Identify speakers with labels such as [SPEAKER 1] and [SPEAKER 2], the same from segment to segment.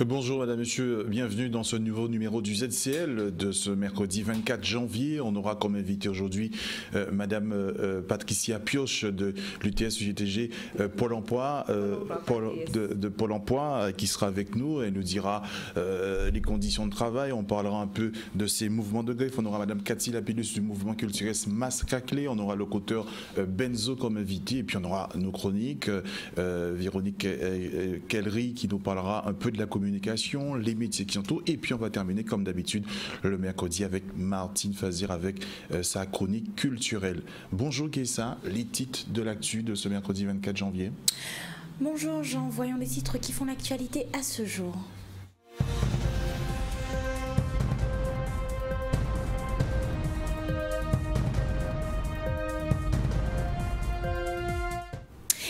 [SPEAKER 1] Bonjour Madame, Monsieur, bienvenue dans ce nouveau numéro du ZCL de ce mercredi 24 janvier. On aura comme invité aujourd'hui Madame Patricia Pioche de l'UTS-UGTG Pôle Emploi, de Pôle Emploi qui sera avec nous et nous dira les conditions de travail. On parlera un peu de ces mouvements de grève. On aura Madame Cathy Lapillus du mouvement culturel Mascaclé. On aura le l'auteur Benzo comme invité et puis on aura nos chroniques, Véronique Kellery qui nous parlera un peu de la communication, les métiers qui entourent, et puis on va terminer comme d'habitude le mercredi avec Martine Fazir avec sa chronique culturelle. Bonjour Guessa, les titres de l'actu de ce mercredi 24 janvier.
[SPEAKER 2] Bonjour Jean, voyons les titres qui font l'actualité à ce jour.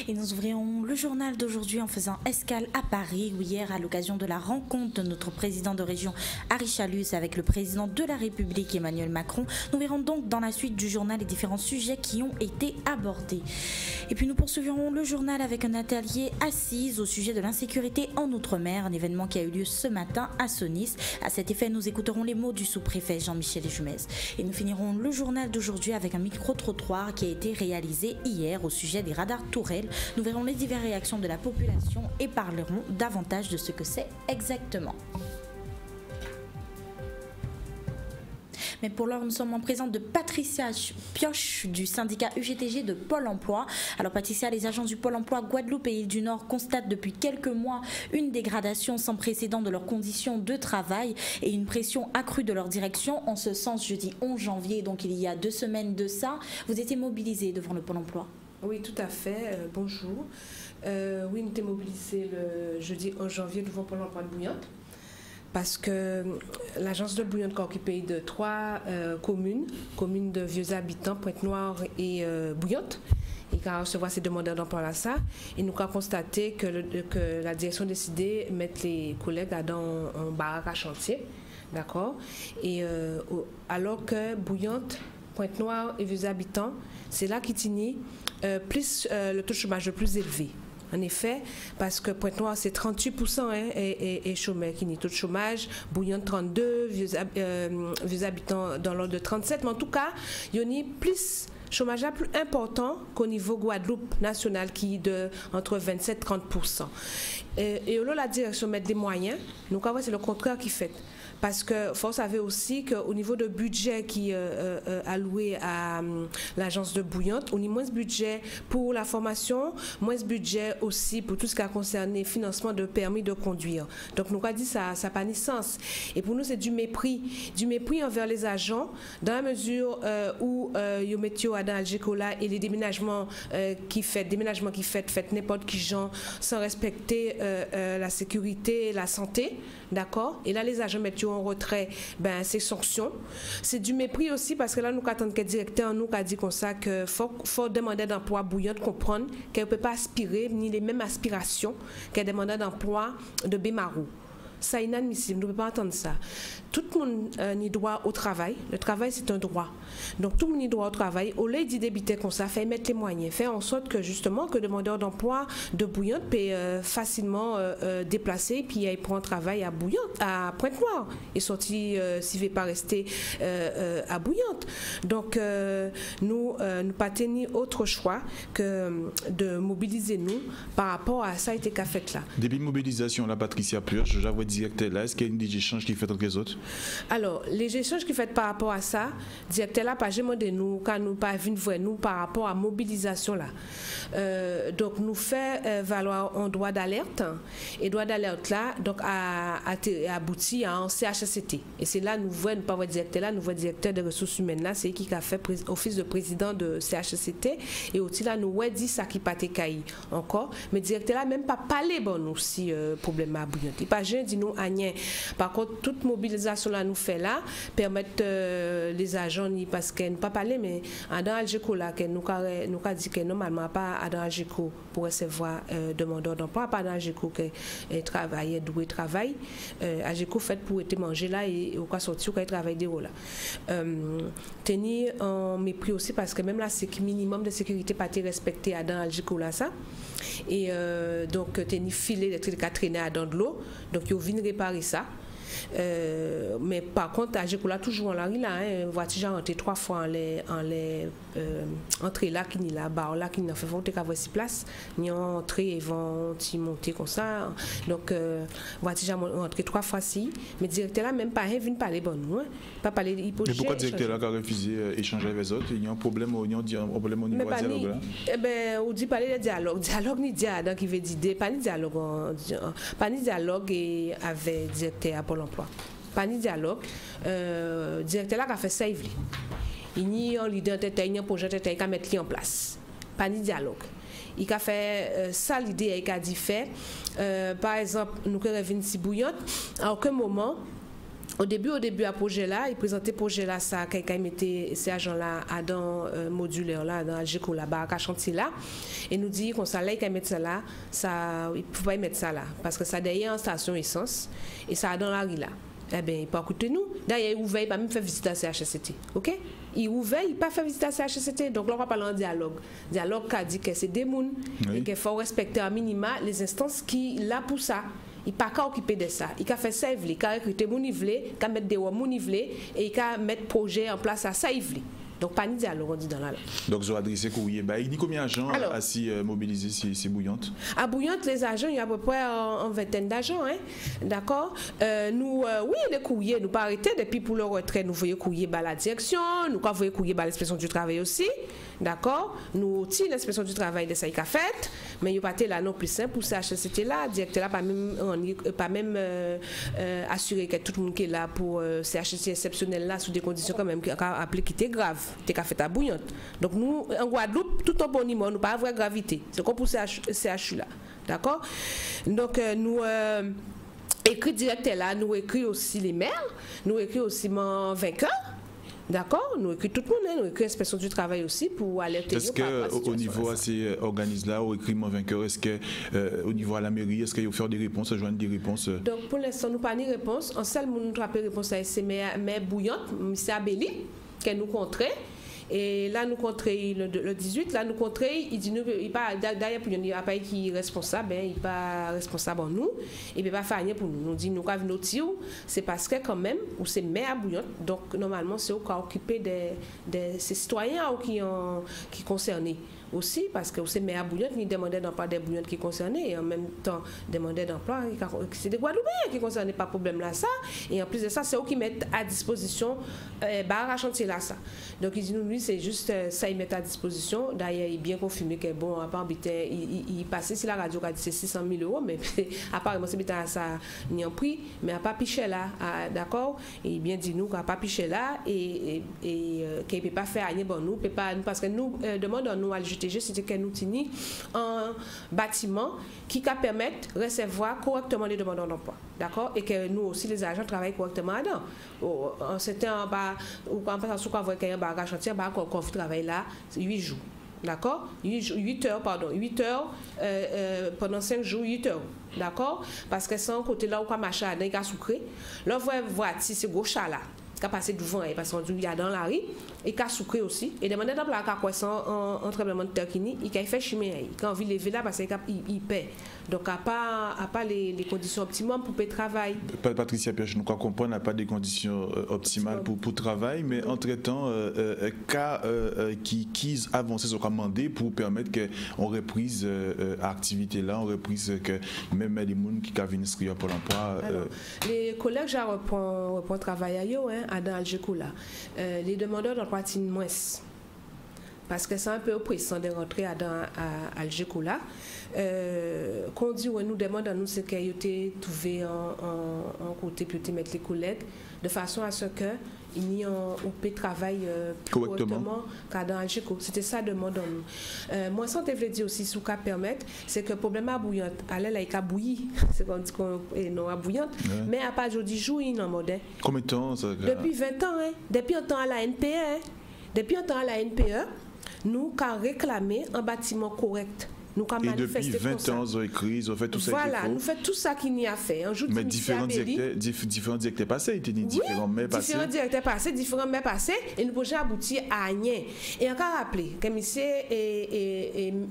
[SPEAKER 2] Et nous ouvrirons le journal d'aujourd'hui en faisant escale à Paris, où hier, à l'occasion de la rencontre de notre président de région, Harry Chalus, avec le président de la République, Emmanuel Macron, nous verrons donc dans la suite du journal les différents sujets qui ont été abordés. Et puis nous poursuivrons le journal avec un atelier assise au sujet de l'insécurité en Outre-mer, un événement qui a eu lieu ce matin à Sonis. À cet effet, nous écouterons les mots du sous-préfet Jean-Michel Jumez. Et nous finirons le journal d'aujourd'hui avec un micro-trottoir qui a été réalisé hier au sujet des radars tourelles. Nous verrons les diverses réactions de la population et parlerons davantage de ce que c'est exactement. Mais pour l'heure, nous sommes en présence de Patricia Pioche du syndicat UGTG de Pôle Emploi. Alors Patricia, les agents du Pôle Emploi Guadeloupe et Île du Nord constatent depuis quelques mois une dégradation sans précédent de leurs conditions de travail et une pression accrue de leur direction. En ce sens, jeudi 11 janvier, donc il y a 2 semaines de ça, vous étiez mobilisés devant le Pôle Emploi.
[SPEAKER 3] Oui, tout à fait. Bonjour. Oui, nous étions mobilisés le jeudi 11 janvier devant Pôle Emploi de Bouillante parce que l'agence de Bouillante est occupée de 3 communes de vieux habitants, Pointe-Noire et Bouillante, et qui a recevoir ces demandeurs d'emploi là ça. Et nous avons constaté que la direction a décidé de mettre les collègues dans un baraque à chantier, d'accord. Et alors que Bouillante, Pointe-Noire et vieux habitants, c'est là qu'il y a plus le taux de chômage le plus élevé. En effet, parce que Pointe-Noire, c'est 38% et chômeur qui n'y taux de chômage, Bouillante 32, vieux habitants dans l'ordre de 37. Mais en tout cas, il y a plus chômage plus important qu'au niveau Guadeloupe national qui est de entre 27 et 30%. Et là, la direction met des moyens. Donc, c'est le contraire qui fait. Parce que faut savoir aussi qu'au niveau de budget qui est alloué à l'agence de Bouillante, on a moins de budget pour la formation, moins de budget aussi pour tout ce qui a concerné le financement de permis de conduire. Donc nous avons dit ça n'a pas de sens. Et pour nous, c'est du mépris envers les agents, dans la mesure où ils mettent dans Algécola et les déménagements qui fait n'importe qui gens sans respecter la sécurité et la santé, d'accord. Et là, les agents mettent en retrait, c'est sanctions. C'est du mépris aussi parce que là, nous attendons que le directeur nous a dit comme ça que faut demander d'emploi Bouillante comprendre qu'elle ne peut pas aspirer ni les mêmes aspirations qu'un demandeur d'emploi de Bémarou. Ça est inadmissible, nous ne pouvons pas entendre ça. Tout le monde a droit au travail. Le travail, c'est un droit. Donc, tout le monde a droit au travail. Au lieu d'y débiter comme ça, faire mettre les moyens, faire en sorte que, justement, que le demandeur d'emploi de Bouillante peut facilement déplacer, puis il prend un travail à Bouillante, à Pointe-Noire, et sorti, s'il ne veut pas rester à Bouillante. Donc, nous n'avons pas tenu autre choix que de mobiliser nous par rapport à ça qui a fait là.
[SPEAKER 1] Début de mobilisation, la Patricia Pioche, j'avoue directeur là, est-ce qu'il y a une des échanges qui fait entre les autres? Alors, les échanges qui fait par rapport à ça, directeur là, pas demandé nous, quand nous pas vu nous par rapport à mobilisation là. Donc, nous fait valoir un droit d'alerte, et droit d'alerte là, donc a abouti à un CHSCT. Et c'est là, nous voyons, pas votre directeur là, nous voyons directeur des ressources humaines là, c'est qui a fait office de président de CHSCT, et aussi là, nous voyons dit ça qui pas été caillé encore, mais directeur là, même pas parlé bon aussi problème à Bouillante. Il pas jeune
[SPEAKER 3] dit nous rien. Par contre, toute mobilisation là nous fait là permettre les agents ni parce qu'elle ne pas parler mais dans Algeco là que nous dit que normalement pas dans Algeco pour recevoir demandeur d'emploi, pas dans Algeco que travailler doué travail. Algeco fait pour être manger là et au cas sortir au travail des là. Tenir en mépris aussi parce que même là c'est minimum de sécurité pas été respecté dans Algeco là ça. Et donc tenir filet d'électricité traîner dans de l'eau donc ils viennent réparer ça. Mais par contre, Algeco là toujours en la rue là, voiture j'ai rentré 3 fois en les entrée là qui ni là bas là qui n'a fait voter qu'à voir 6 places, ni entrée et vont monter comme ça. Donc voiture j'ai rentré 3 fois si, mais directeur là même pas vient parler bon nous, pas parler hypothèse.
[SPEAKER 1] Mais pourquoi directeur là a refusé échanger avec les autres? Il y a un problème au niveau dialogue là.
[SPEAKER 3] Eh ben on dit parler de dialogue ni dialogue qui veut dire pas ni dialogue et avec directeur pour l'emploi. Pas ni dialogue. Directeur là qui a fait ça il y a un leader tête, il y a un projet tête qui a mettre en place. Pas ni dialogue. Il a fait ça l'idée il a dit fait par exemple nous que revenir si bouillante à aucun moment au début à projet là il présentait projet là ça quelqu'un mettait ces agents là à dans modulaire là dans Algeco là bas à chantier là et nous dit qu'on ça là il mettre ça là ça il faut pas mettre ça là parce que ça derrière en station essence et ça dans la rue là. Eh bien, il peut écouter nous. D'ailleurs, il ouvert, il pas même fait visiter à CHSCT. OK? Il ouvert, il pas fait visiter à CHSCT. Donc là, on va parler en dialogue. Dialogue qui a dit que c'est des mouns et qu'il faut respecter à minima les instances qui là pour ça. Il pas qu'à occuper de ça. Il a fait ça, il a recruté mon nivelé, il a mettre des mon nivelé et il a mettre projet en place à ça il donc pas ni dialogue on dit dans la langue. Donc
[SPEAKER 1] je vais adresser courrier. Il dit combien d'agents assis mobilisés si bouillante?
[SPEAKER 3] À bouillante les agents il y a à peu près en vingtaine d'agents hein. D'accord. Nous oui les courriers nous pas arrêter depuis pour le retrait nous voyons courrier à la direction, nous quand voyons courrier à l'inspection du travail aussi. D'accord. Nous aussi l'inspection du travail de ça il a fait mais il pas été là non plus simple pour ça c'était là directeur là pas même assurer que tout le monde qui est là pour CHSCT exceptionnel là sous des conditions quand même qui a appelé qui était grave. T'es qu'à faire ta bouillante. Donc nous en Guadeloupe tout en bon niveau nous pas avoir gravité. C'est comme pour CHU là. D'accord? Donc nous écrit directeur là, nous écrit aussi les maires, nous écrit aussi mon vainqueur. D'accord? Nous écrit tout le monde, nous écrit l'inspection du travail aussi pour alerter.
[SPEAKER 1] Est-ce qu'au niveau de ces organismes là, au écrit mon vainqueur, est-ce qu'au niveau à la mairie, est-ce qu'il faut faire des réponses, joindre des réponses?
[SPEAKER 3] Donc pour l'instant, nous pas de réponse. En seul nous avons réponse à ces maires bouillantes, M. Abeli, qu'elle nous contrait. Et là nous contré le 18 là nous contré il dit nous il pas d'ailleurs pour il pas qui responsable il pas responsable en nous et peut pas faire rien pour nous dit nous quand venir c'est parce que quand même ou c'est maire bouillante donc normalement c'est au cas occupé des ces citoyens qui concernés aussi parce que c'est maire bouillante ni demandait d'emploi des bouillantes qui concernés et en même temps demandait d'emploi c'est des Guadeloupéens qui concernés pas problème là ça et en plus de ça c'est eux qui mettent à disposition barre à chantier là ça donc ils disent nous c'est juste ça ils mettent à disposition d'ailleurs il bien confirmé que bon à part habiter il passait si la radio a dit c'est 600 000 €, mais apparemment c'est à ça ni en prix mais à pas picher là d'accord et bien dit nous qu'à pas picher là et qu'il peut pas faire rien bon nous peut pas parce que nous demandons nous à l'UTG c'était que nous tini un bâtiment qui va permettre de recevoir correctement les demandeurs d'emploi d'accord et que nous aussi les agents travaillent correctement dedans c'était en bas ou quand on passe voir qu'il y a un bagage chantier qu'on travaille là 8 jours d'accord 8 heures pendant 5 jours 8 heures d'accord parce que sans côté là où on marche là il y a sucré là voiture c'est gros chat là qui a passé devant et parce qu'on dit il y a dans la rue et qui a sucré aussi et demander dans la quoi en tremblement de terre qui il a fait chimie quand on vit lever là parce qu'il paie donc à pas les conditions optimales pour le travail.
[SPEAKER 1] Patricia Pioche, nous comprenons n'a pas des conditions optimales pour travail mais entre-temps cas qui avancent sur commandé pour permettre qu'on reprise activité là on reprise que même les gens qui viennent inscrire pour l'emploi
[SPEAKER 3] les collègues j'ai reprend travail à eux à dans Algeco là les demandeurs d'emploi tinent moins parce que c'est un peu oppressant de rentrer à Algeco là qu'on dit ouais nous demande à nous c'est qu'il y a trouvé en côté puis mettre les collègues de façon à ce que on peut travailler correctement qu'à dans Algeco. C'était ça demande nous. Moi ça te veut dire aussi sous cas permettre c'est que problème à bouillante aller là il a bouilli c'est qu'on dit qu'on est non à bouillante mais à pas jodi jour il en mode.
[SPEAKER 1] Combien de temps ça?
[SPEAKER 3] Depuis 20 ans depuis un temps à la NPE depuis un temps à la NPE nous qu'a réclamé un bâtiment correct. Nous
[SPEAKER 1] et depuis 20 ans, ils ont écrit, ils ont fait tout ça.
[SPEAKER 3] Voilà, nous faisons tout ça qu'il y a fait.
[SPEAKER 1] Mais différents directeurs passés, ils étaient différents mais passés.
[SPEAKER 3] Différents directeurs passés, différents mais passés, et nous pouvons aboutir à rien. Et encore rappeler que M.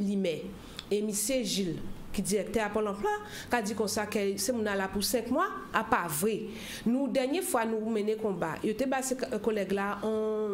[SPEAKER 3] Limet et M. Gilles, qui est directeur à Pôle emploi, qui a dit comme ça que c'est mon là pour 5 mois, à pas vrai. Nous, dernière fois, nous menons combat. Il était ces collègues-là,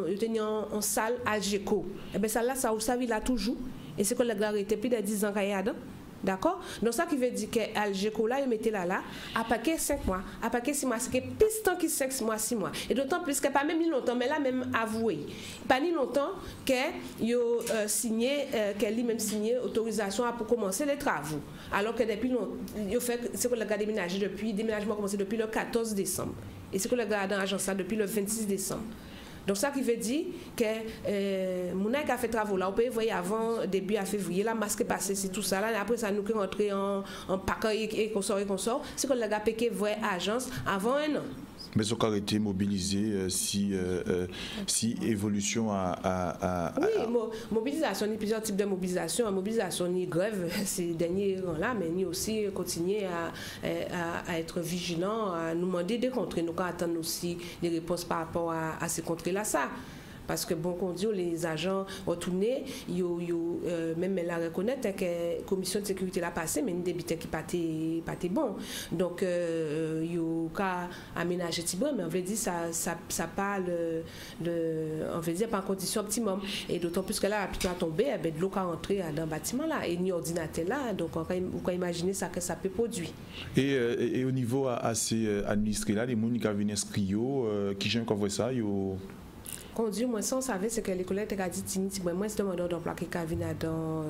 [SPEAKER 3] ils étaient en salle Algeco. Et bien, ça là, ça, vous savez, là, toujours. Et ces collègues-là étaient plus de 10 ans qu'il y a dedans. D'accord? Donc, ça qui veut dire que Algeco, là, ils mettaient là, à paquet 5 mois, à paquet 6 mois, c'est que plus temps qui 5 mois, 6 mois. Et d'autant plus que pas même longtemps, mais là, même avoué. Pas ni longtemps qu'ils ont signé, qu'elle même signé autorisation pour commencer les travaux. Alors que depuis longtemps, ils ont fait, c'est que le gars déménagé depuis, déménagement a commencé depuis le 14 décembre. Et c'est que le gars dans l'agence ça depuis le 26 décembre. Donc ça qui veut dire que Mouna qui a fait travaux là, on peut voir avant début à février, la masque est passée, c'est tout ça là, après ça nous qui rentrer en paquet et qu'on sort, c'est que le gars péqué voit agence avant un an.
[SPEAKER 1] Mais ce qui a été mobilisé si évolution à
[SPEAKER 3] oui, mobilisation, il y a plusieurs types de mobilisation. Mobilisation, ni grève, ces derniers là, mais ni aussi continuer à être vigilant, à nous demander des contrées. Nous attendons aussi des réponses par rapport à ces contrées-là. Ça. Parce que bon, qu'on dit, les agents retournés, même elle la reconnaître que la commission de sécurité l'a passé, mais une débité qui pas bon. Donc, il y a aménager petit mais on veut dire ça parle on veut dire pas en condition optimum. Et d'autant plus que là, la pluie a tombé, de l'eau qui a rentré dans le bâtiment là, et ni ordinateur là, donc on peut imaginer ça que ça peut produire.
[SPEAKER 1] Et au niveau assez administré là, les gens qui viennent inscrire, qui j'aime qu'on voit ça,
[SPEAKER 3] conduire moi sans savait c'est que les collègues ont dit tini moi c'est demandeur d'emploi qui Cavinadan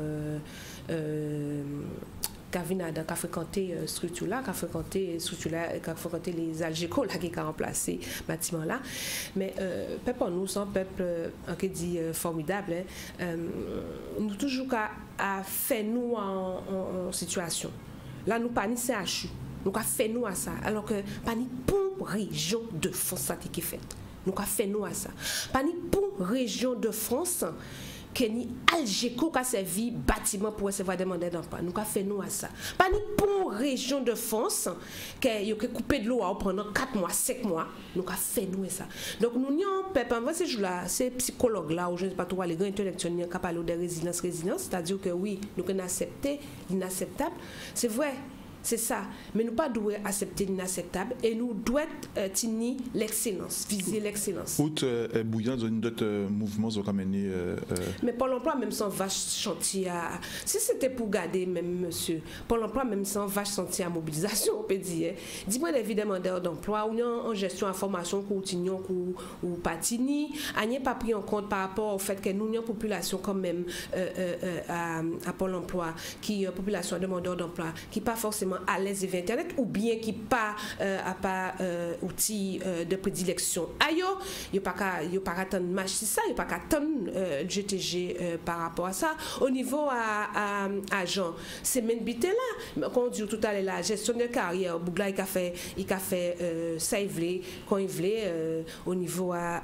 [SPEAKER 3] Cavinadan qui a fréquenté structure là qui a fréquenté les Algeco là qui a remplacé bâtiment là mais peuple nous sommes peuple qui dit formidable nous toujours à faire nous en situation là nous pas ni CHU nous a fait nous à ça alors que pas ni pour région de France ça qui est fait. Nous avons fait nous à ça. Pas ni pour région de France que ni Algeco qui a servi bâtiment pour recevoir des mandats d'emploi. Nous avons fait nous à ça. Pas ni pour région de France que a coupé de l'eau pendant 4 mois, 5 mois. Nous avons fait nous à ça. Donc nous n'avons pas ces jours-là, ces psychologues-là, ou je ne sais pas trop, les grands intellectuels qui parlent de résilience, c'est-à-dire que oui, nous avons accepté l'inacceptable. C'est vrai. C'est ça, mais nous pas devons accepter l'inacceptable et nous devons tenir l'excellence, viser l'excellence.
[SPEAKER 1] Outre bouillant dans d'autres mouvements ont amené.
[SPEAKER 3] Mais Pôle emploi même sans vache chantier si c'était pour garder même monsieur Pôle emploi même sans vache chantier à mobilisation on peut dire. Dis-moi des demandeurs d'emploi ou en gestion information continuons ou patini, a n'y pas pris en compte par rapport au fait que nous une population quand même à Pôle emploi qui population de demandeurs d'emploi qui pas forcément à l'aise avec internet ou bien qui pas outil de prédilection ayo yo pas attendre match c'est ça yo pas attendre GTG par rapport à ça au niveau à agent c'est même bité là quand on dit tout à l'heure la gestion de carrière Bougla il a fait ça il voulait quand il voulait au niveau à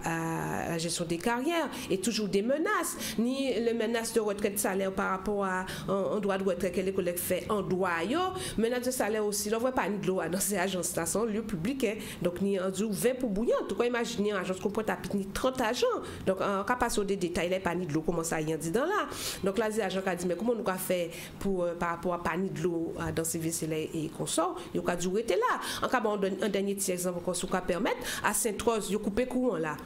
[SPEAKER 3] la gestion des carrières et toujours des menaces ni les menaces de retraite salaire par rapport à un droit de retraite que les collègues fait en droit yo menace de salaire aussi on voit pas ni de l'eau dans ces agences là sont lieu public donc ni en 20 pour bouillant en tout cas imaginez une agence qu'on peut taper ni 30 agents donc en capacité des détails les pas ni de l'eau comment ça y en dit dans là donc là les agents qui a dit mais comment nous a fait pour par rapport à pas ni de l'eau dans ces WC et consort il a dû rester là en cas un dernier petit exemple qu'on sous permettre à Sainte-Rose il couper courant là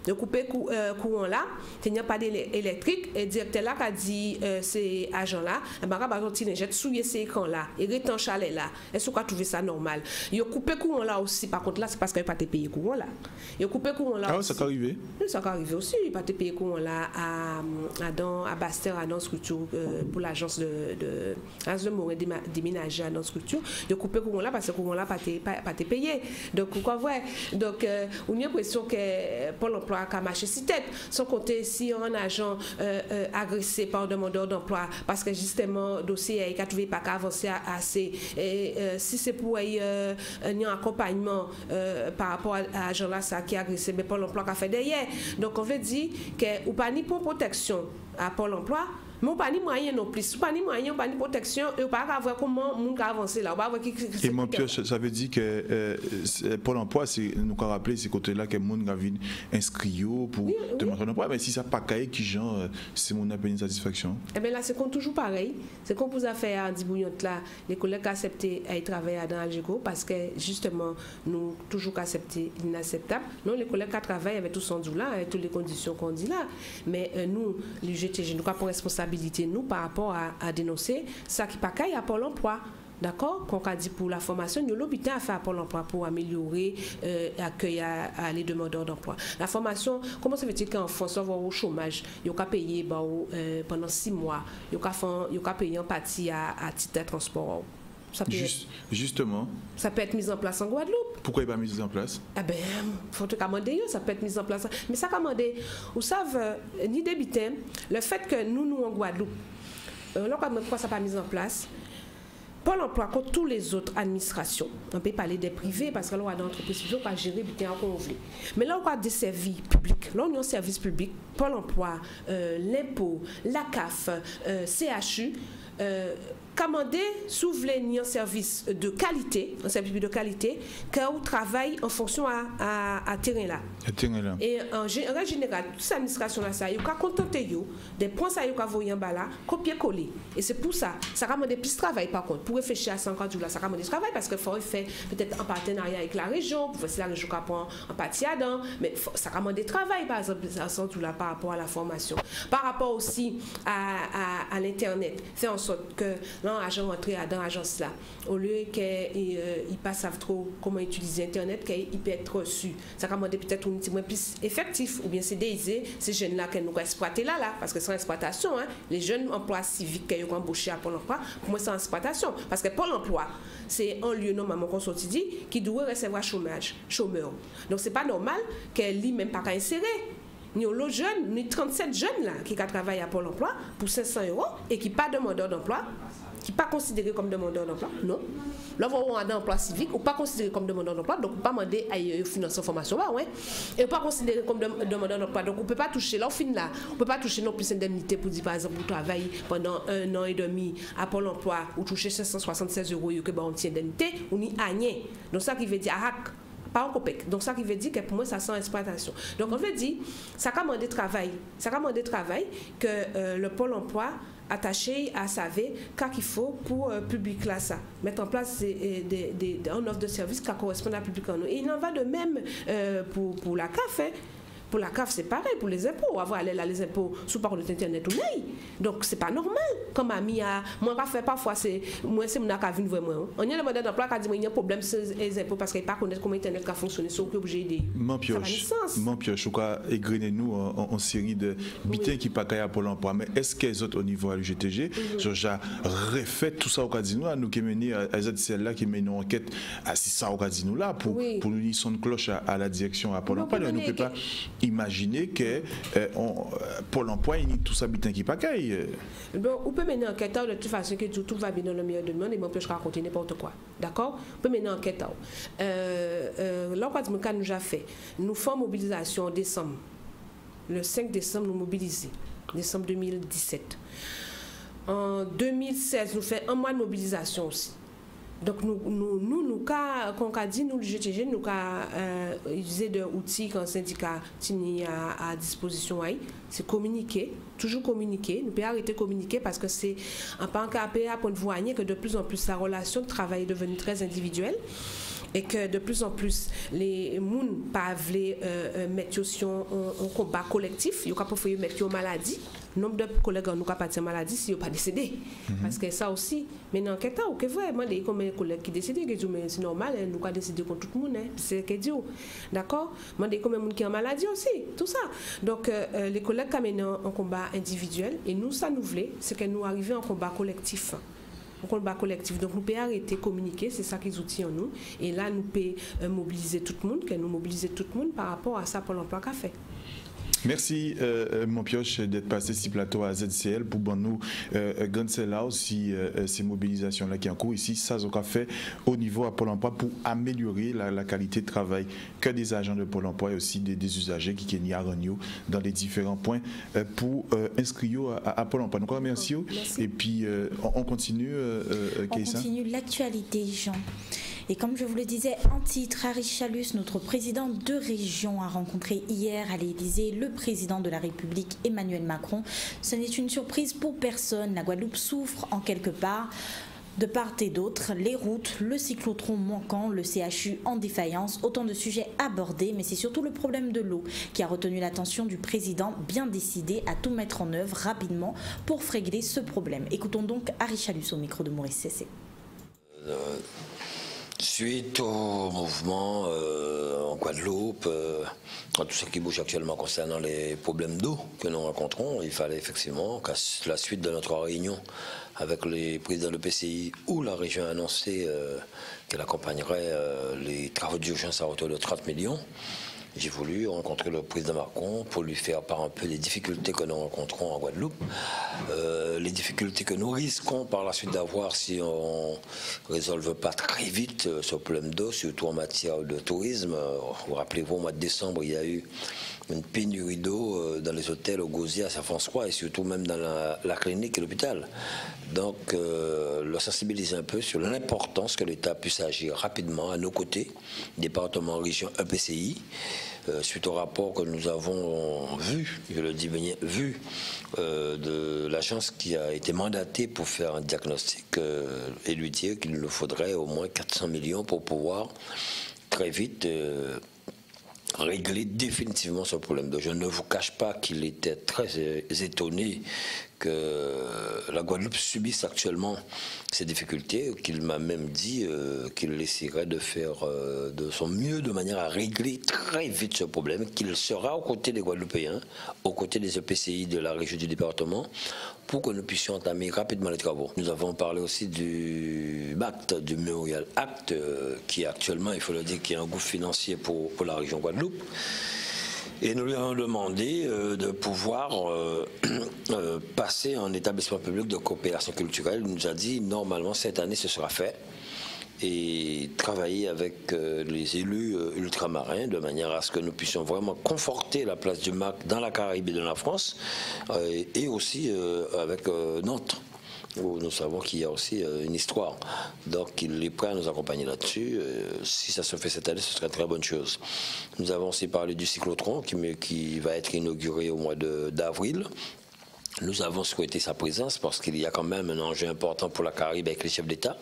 [SPEAKER 3] de couper courant là, il n'y a pas d'électrique, et le directeur là qui a dit ces agents-là, il y a un petit jet souillé ces écrans là, et rétant chalet là. Est-ce qu'on a trouvé ça normal? Il a coupé courant là aussi, par contre là, c'est parce qu'il n'a pas payé courant là. Il a coupé courant là.
[SPEAKER 1] Ah oui, ça peut arriver?
[SPEAKER 3] Oui, ça peut arriver aussi. Il n'a pas payé courant là à Baster, à dans structure pour l'agence de Morin déménager à dans structure. Il a coupé courant là parce que courant là pas été payé. Donc, pourquoi vrai? Donc, on a l'impression que Pôle emploi a marché si tête, sans compter si un agent agressé par un demandeur d'emploi parce que justement, le dossier a trouvé pas avancé assez. Et si c'est pour un accompagnement par rapport à l'agent là, ça qui a agressé, mais Pôle emploi a fait derrière. Donc, on veut dire que ou pas ni pour protection à Pôle emploi, mais on pas ni moyen non plus, pas ni moyen, pas ni protection, et on pas voir comment on va avancer là, on va voir qui.
[SPEAKER 1] Et mon pioche, ça veut dire que Pôle emploi, c'est nous avons rappelé ces côtés-là que monde va venir inscrire pour demander un emploi, mais si ça pas cahier qui genre, c'est mon appel insatisfaction. Eh
[SPEAKER 3] bien là, c'est toujours pareil, c'est qu'on vous a fait à Dibouillante là, les collègues accepté à y travailler dans Algéco parce que justement nous toujours accepté l'inacceptable. Non, les collègues qui travaillent avec tout son dou là, avec toutes les conditions qu'on dit là, mais nous, les GTG, nous avons responsabilité nous par rapport à dénoncer ça qui pas à Pôle emploi. D'accord? Qu'on a dit pour la formation, nous l'hôpital a fait à Pôle emploi pour améliorer l'accueil à les demandeurs d'emploi. La formation, comment ça veut-il qu'en France, on va au chômage, il y a payé pendant 6 mois, il y a payé en partie à titre de transport. Ça peut
[SPEAKER 1] justement.
[SPEAKER 3] Ça peut être mis en place en Guadeloupe.
[SPEAKER 1] Pourquoi il n'est pas mis en place?
[SPEAKER 3] Eh bien, il faut te commander, ça peut être mis en place. Mais ça commander, vous savez, ni débuter, le fait que nous en Guadeloupe, pourquoi ça n'a pas mis en place? Pôle emploi, comme toutes les autres administrations, on peut parler des privés parce que là, on a des entreprises privées, on va gérer bien qu'on veut. Mais là, on a des services publics. Là, on a un service public, Pôle emploi, l'impôt, la CAF, CHU, commander, s'ouvrir un service de qualité, un service de qualité, qu'on travaille en fonction à terrain là. Et en général, toute cette administration-là, ça, il y a contenter des points, ça, il y a voyer en bas là, copier-coller. Et c'est pour ça, ça ramène plus de travail par contre. Pour réfléchir à 50 jours là, ça ramène du travail parce qu'il faut faire peut-être en partenariat avec la région, pour faire la région qui prend en partie à dedans, mais ça ramène du travail par exemple à 100 jours là par rapport à la formation. Par rapport aussi à l'Internet, faire en sorte que l'agent rentre dans l'agence là, au lieu qu'il ne savent trop comment utiliser Internet, qu'il peut être reçu. Ça va demander peut-être un petit peu plus effectif, ou bien c'est des ces jeunes-là que nous exploiter là, parce que c'est exploitation. Hein, les jeunes emplois civiques qui ont embauché à Pôle emploi, pour moi c'est en exploitation. Parce que Pôle emploi, c'est un lieu normalement qu'on sortit dit qui doit recevoir chômeur. Donc c'est pas normal qu'elle lit même pas qu'à insérer. Nous avons jeunes, nous 37 jeunes là qui travaillent à Pôle emploi pour 500 € et qui pas demandeurs d'emploi, qui pas considérés comme demandeurs d'emploi, non. Là, on a un emploi civique ou pas considéré comme demandeur d'emploi, donc on ne peut pas demander à financer la formation, ouais. Et pas considéré comme demandeur d'emploi, donc on ne peut pas toucher, là, on ne peut pas toucher non plus indemnité pour dire, par exemple, pour travailler pendant 1 an et demi à Pôle emploi ou toucher 576 € que on tient indemnité, ou ni rien. Donc ça qui veut dire, pas en COPEC. Donc ça qui veut dire que pour moi ça sent exploitation. Donc on veut dire ça commande travail que le Pôle emploi attaché à savoir qu'il faut pour public là ça mettre en place un offre de service qui correspond à public en nous. Et il en va de même pour la CAF. Hein. Pour la CAF, c'est pareil, pour les impôts. Avoir aller là, les impôts sous par internet ou non. Donc, c'est pas normal. Comme ami, moi, pas faire parfois, moi, c'est mon acavine vraiment. On y a le modèle d'emploi qui a dit qu'il y a un problème sur les impôts parce qu'il ne connaît pas comment internet a fonctionné. C'est obligé d'aider.
[SPEAKER 1] Mon pioche, on a égrené nous en série de bitins qui pas à Pôle emploi. Mais est-ce que les autres au niveau à l'UGTG, j'ai refait tout ça au dit nous, nous qui menons à celle-là qui menons une enquête à ça au dit nous là pour nous dire son cloche à la direction à Pôle emploi. Nous ne peut pas imaginer que Pôle emploi il tout ça bitin qui pagaille.
[SPEAKER 3] Bon, on peut mener enquête de toute façon que tout va bien dans le meilleur de monde et mon pêche raconter n'importe quoi. D'accord? On peut mener enquête. Là quoi nous a fait. Nous faisons mobilisation en décembre. Le 5 décembre nous mobilisons. Décembre 2017. En 2016 nous faisons un mois de mobilisation aussi. Donc, quand on a dit, nous, le GTG, nous avons utilisé des outils qu'un syndicat a à disposition. C'est communiquer, toujours communiquer. Nous pouvons arrêter de communiquer parce que c'est en tant qu'APA pour voir que de plus en plus, la relation de travail est devenue très individuelle. et que de plus en plus les gens pas veulent mettre sur un combat collectif, ils peuvent mettre en maladie. Nombre de collègues nous pas partir maladie si ils pas décédé. Parce que ça aussi, maintenant quel temps que vraiment des combien de collègues qui décident que mais c'est normal, nous pas décider contre tout le monde, c'est que Dieu. D'accord? Moi des combien de monde qui en maladie aussi, tout ça. Donc les collègues qui mènent un combat individuel et nous ça nous voulait, c'est que nous arrivions en combat collectif. Un combat collectif. Donc nous pouvons arrêter de communiquer, c'est ça qu'ils outils en nous. Et là nous pouvons mobiliser tout le monde, que nous mobiliser tout le monde par rapport à ça pour l'emploi qu'a fait.
[SPEAKER 1] Merci, mon pioche, d'être passé sur plateau à ZCL pour nous là aussi ces mobilisations-là qui sont en cours ici. Ça, ce qu'on fait au niveau à Pôle emploi pour améliorer la qualité de travail que des agents de Pôle emploi et aussi des usagers qui sont à dans les différents points pour inscrire à Pôle emploi. Donc, merci. Et puis, on continue.
[SPEAKER 2] On continue l'actualité, Jean. Et comme je vous le disais, en titre, Aricha Luce, notre président de région, a rencontré hier à l'Élysée le président de la République, Emmanuel Macron. Ce n'est une surprise pour personne. La Guadeloupe souffre en quelque part. De part et d'autre, les routes, le cyclotron manquant, le CHU en défaillance, autant de sujets abordés, mais c'est surtout le problème de l'eau qui a retenu l'attention du président, bien décidé à tout mettre en œuvre rapidement pour régler ce problème. Écoutons donc Aricha Luce au micro de Maurice Cessé.
[SPEAKER 4] Suite au mouvement en Guadeloupe, tout ce qui bouge actuellement concernant les problèmes d'eau que nous rencontrons, il fallait effectivement qu'à la suite de notre réunion avec les présidents de l'EPCI où la région a annoncé qu'elle accompagnerait les travaux d'urgence à hauteur de 30 millions, j'ai voulu rencontrer le président Macron pour lui faire part un peu des difficultés que nous rencontrons en Guadeloupe, les difficultés que nous risquons par la suite d'avoir si on ne résolve pas très vite ce problème d'eau, surtout en matière de tourisme. Vous rappelez-vous, au mois de décembre, il y a eu une pénurie d'eau dans les hôtels au Gosier, à Saint-François et surtout même dans la clinique et l'hôpital. Donc, le sensibiliser un peu sur l'importance que l'État puisse agir rapidement à nos côtés, département, région, EPCI, suite au rapport que nous avons vu, je le dis bien vu, de l'agence qui a été mandatée pour faire un diagnostic et lui dire qu'il nous faudrait au moins 400 millions pour pouvoir très vite régler définitivement ce problème. Donc, je ne vous cache pas qu'il était très étonné que la Guadeloupe subisse actuellement ces difficultés, qu'il m'a même dit qu'il essaierait de faire de son mieux de manière à régler très vite ce problème, qu'il sera aux côtés des Guadeloupéens, aux côtés des EPCI de la région du département, pour que nous puissions entamer rapidement les travaux. Nous avons parlé aussi du MACT, du Memorial Act, qui actuellement, il faut le dire, qui est un gouffre financier pour la région Guadeloupe. Et nous lui avons demandé de pouvoir passer en établissement public de coopération culturelle. Il nous a dit, normalement, cette année, ce sera fait. Et travailler avec les élus ultramarins de manière à ce que nous puissions vraiment conforter la place du MAC dans la Caraïbe et dans la France, et aussi avec Nantes, où nous savons qu'il y a aussi une histoire. Donc il est prêt à nous accompagner là-dessus. Si ça se fait cette année, ce serait une très bonne chose. Nous avons aussi parlé du cyclotron qui va être inauguré au mois d'avril. Nous avons souhaité sa présence parce qu'il y a quand même un enjeu important pour la Caraïbe avec les chefs d'État.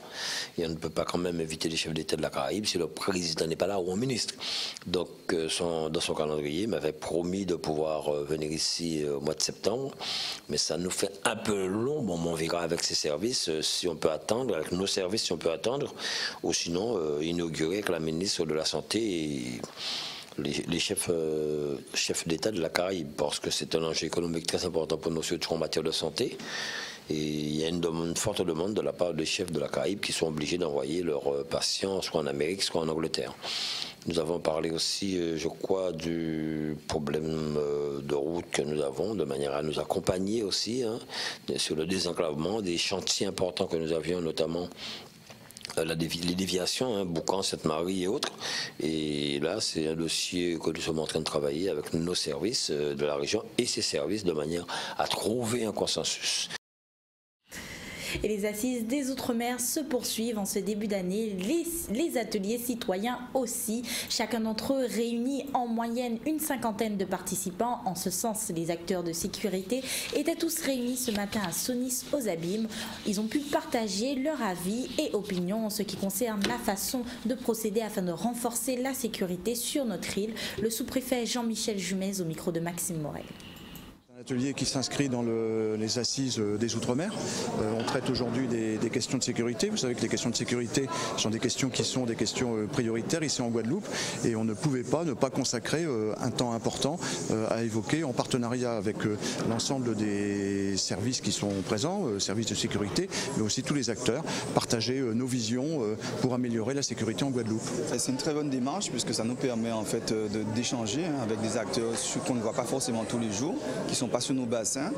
[SPEAKER 4] Et on ne peut pas quand même inviter les chefs d'État de la Caraïbe si le président n'est pas là ou un ministre. Donc, dans son calendrier, il m'avait promis de pouvoir venir ici au mois de septembre. Mais ça nous fait un peu long. Bon, on verra avec ses services si on peut attendre, avec nos services si on peut attendre. Ou sinon, inaugurer avec la ministre de la Santé et les chefs d'État de la Caraïbe, parce que c'est un enjeu économique très important pour nous, surtout en matière de santé. Et il y a une forte demande de la part des chefs de la Caraïbe qui sont obligés d'envoyer leurs patients soit en Amérique, soit en Angleterre. Nous avons parlé aussi, je crois, du problème de route que nous avons, de manière à nous accompagner aussi sur le désenclavement, des chantiers importants que nous avions, notamment les déviations, Boucan, Sainte-Marie et autres. Et là, c'est un dossier que nous sommes en train de travailler avec nos services de la région et ces services de manière à trouver un consensus.
[SPEAKER 2] Et les assises des Outre-mer se poursuivent en ce début d'année. Les ateliers citoyens aussi. Chacun d'entre eux réunit en moyenne une cinquantaine de participants. En ce sens, les acteurs de sécurité étaient tous réunis ce matin à Sonis aux Abîmes. Ils ont pu partager leur avis et opinions en ce qui concerne la façon de procéder afin de renforcer la sécurité sur notre île. Le sous-préfet Jean-Michel Jumez au micro de Maxime Morel.
[SPEAKER 5] Un atelier qui s'inscrit dans les assises des Outre-mer. On traite aujourd'hui des questions de sécurité. Vous savez que les questions de sécurité sont des questions prioritaires ici en Guadeloupe et on ne pouvait pas ne pas consacrer un temps important à évoquer en partenariat avec l'ensemble des services qui sont présents, services de sécurité, mais aussi tous les acteurs, partager nos visions pour améliorer la sécurité en Guadeloupe.
[SPEAKER 6] C'est une très bonne démarche puisque ça nous permet en fait d'échanger avec des acteurs qu'on ne voit pas forcément tous les jours, qui sont pas sur nos bassins,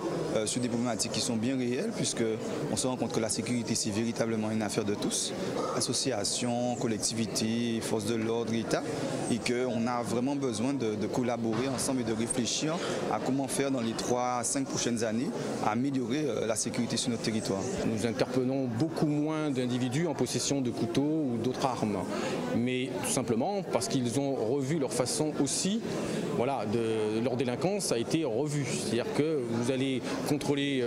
[SPEAKER 6] sur des problématiques qui sont bien réelles, puisqu'on se rend compte que la sécurité, c'est véritablement une affaire de tous, associations, collectivités, forces de l'ordre, État, et qu'on a vraiment besoin de collaborer ensemble et de réfléchir à comment faire dans les 3 à 5 prochaines années à améliorer la sécurité sur notre territoire.
[SPEAKER 7] Nous interpellons beaucoup moins d'individus en possession de couteaux ou d'autres armes, mais tout simplement parce qu'ils ont revu leur façon aussi, leur délinquance a été revue. C'est-à-dire que vous allez contrôler,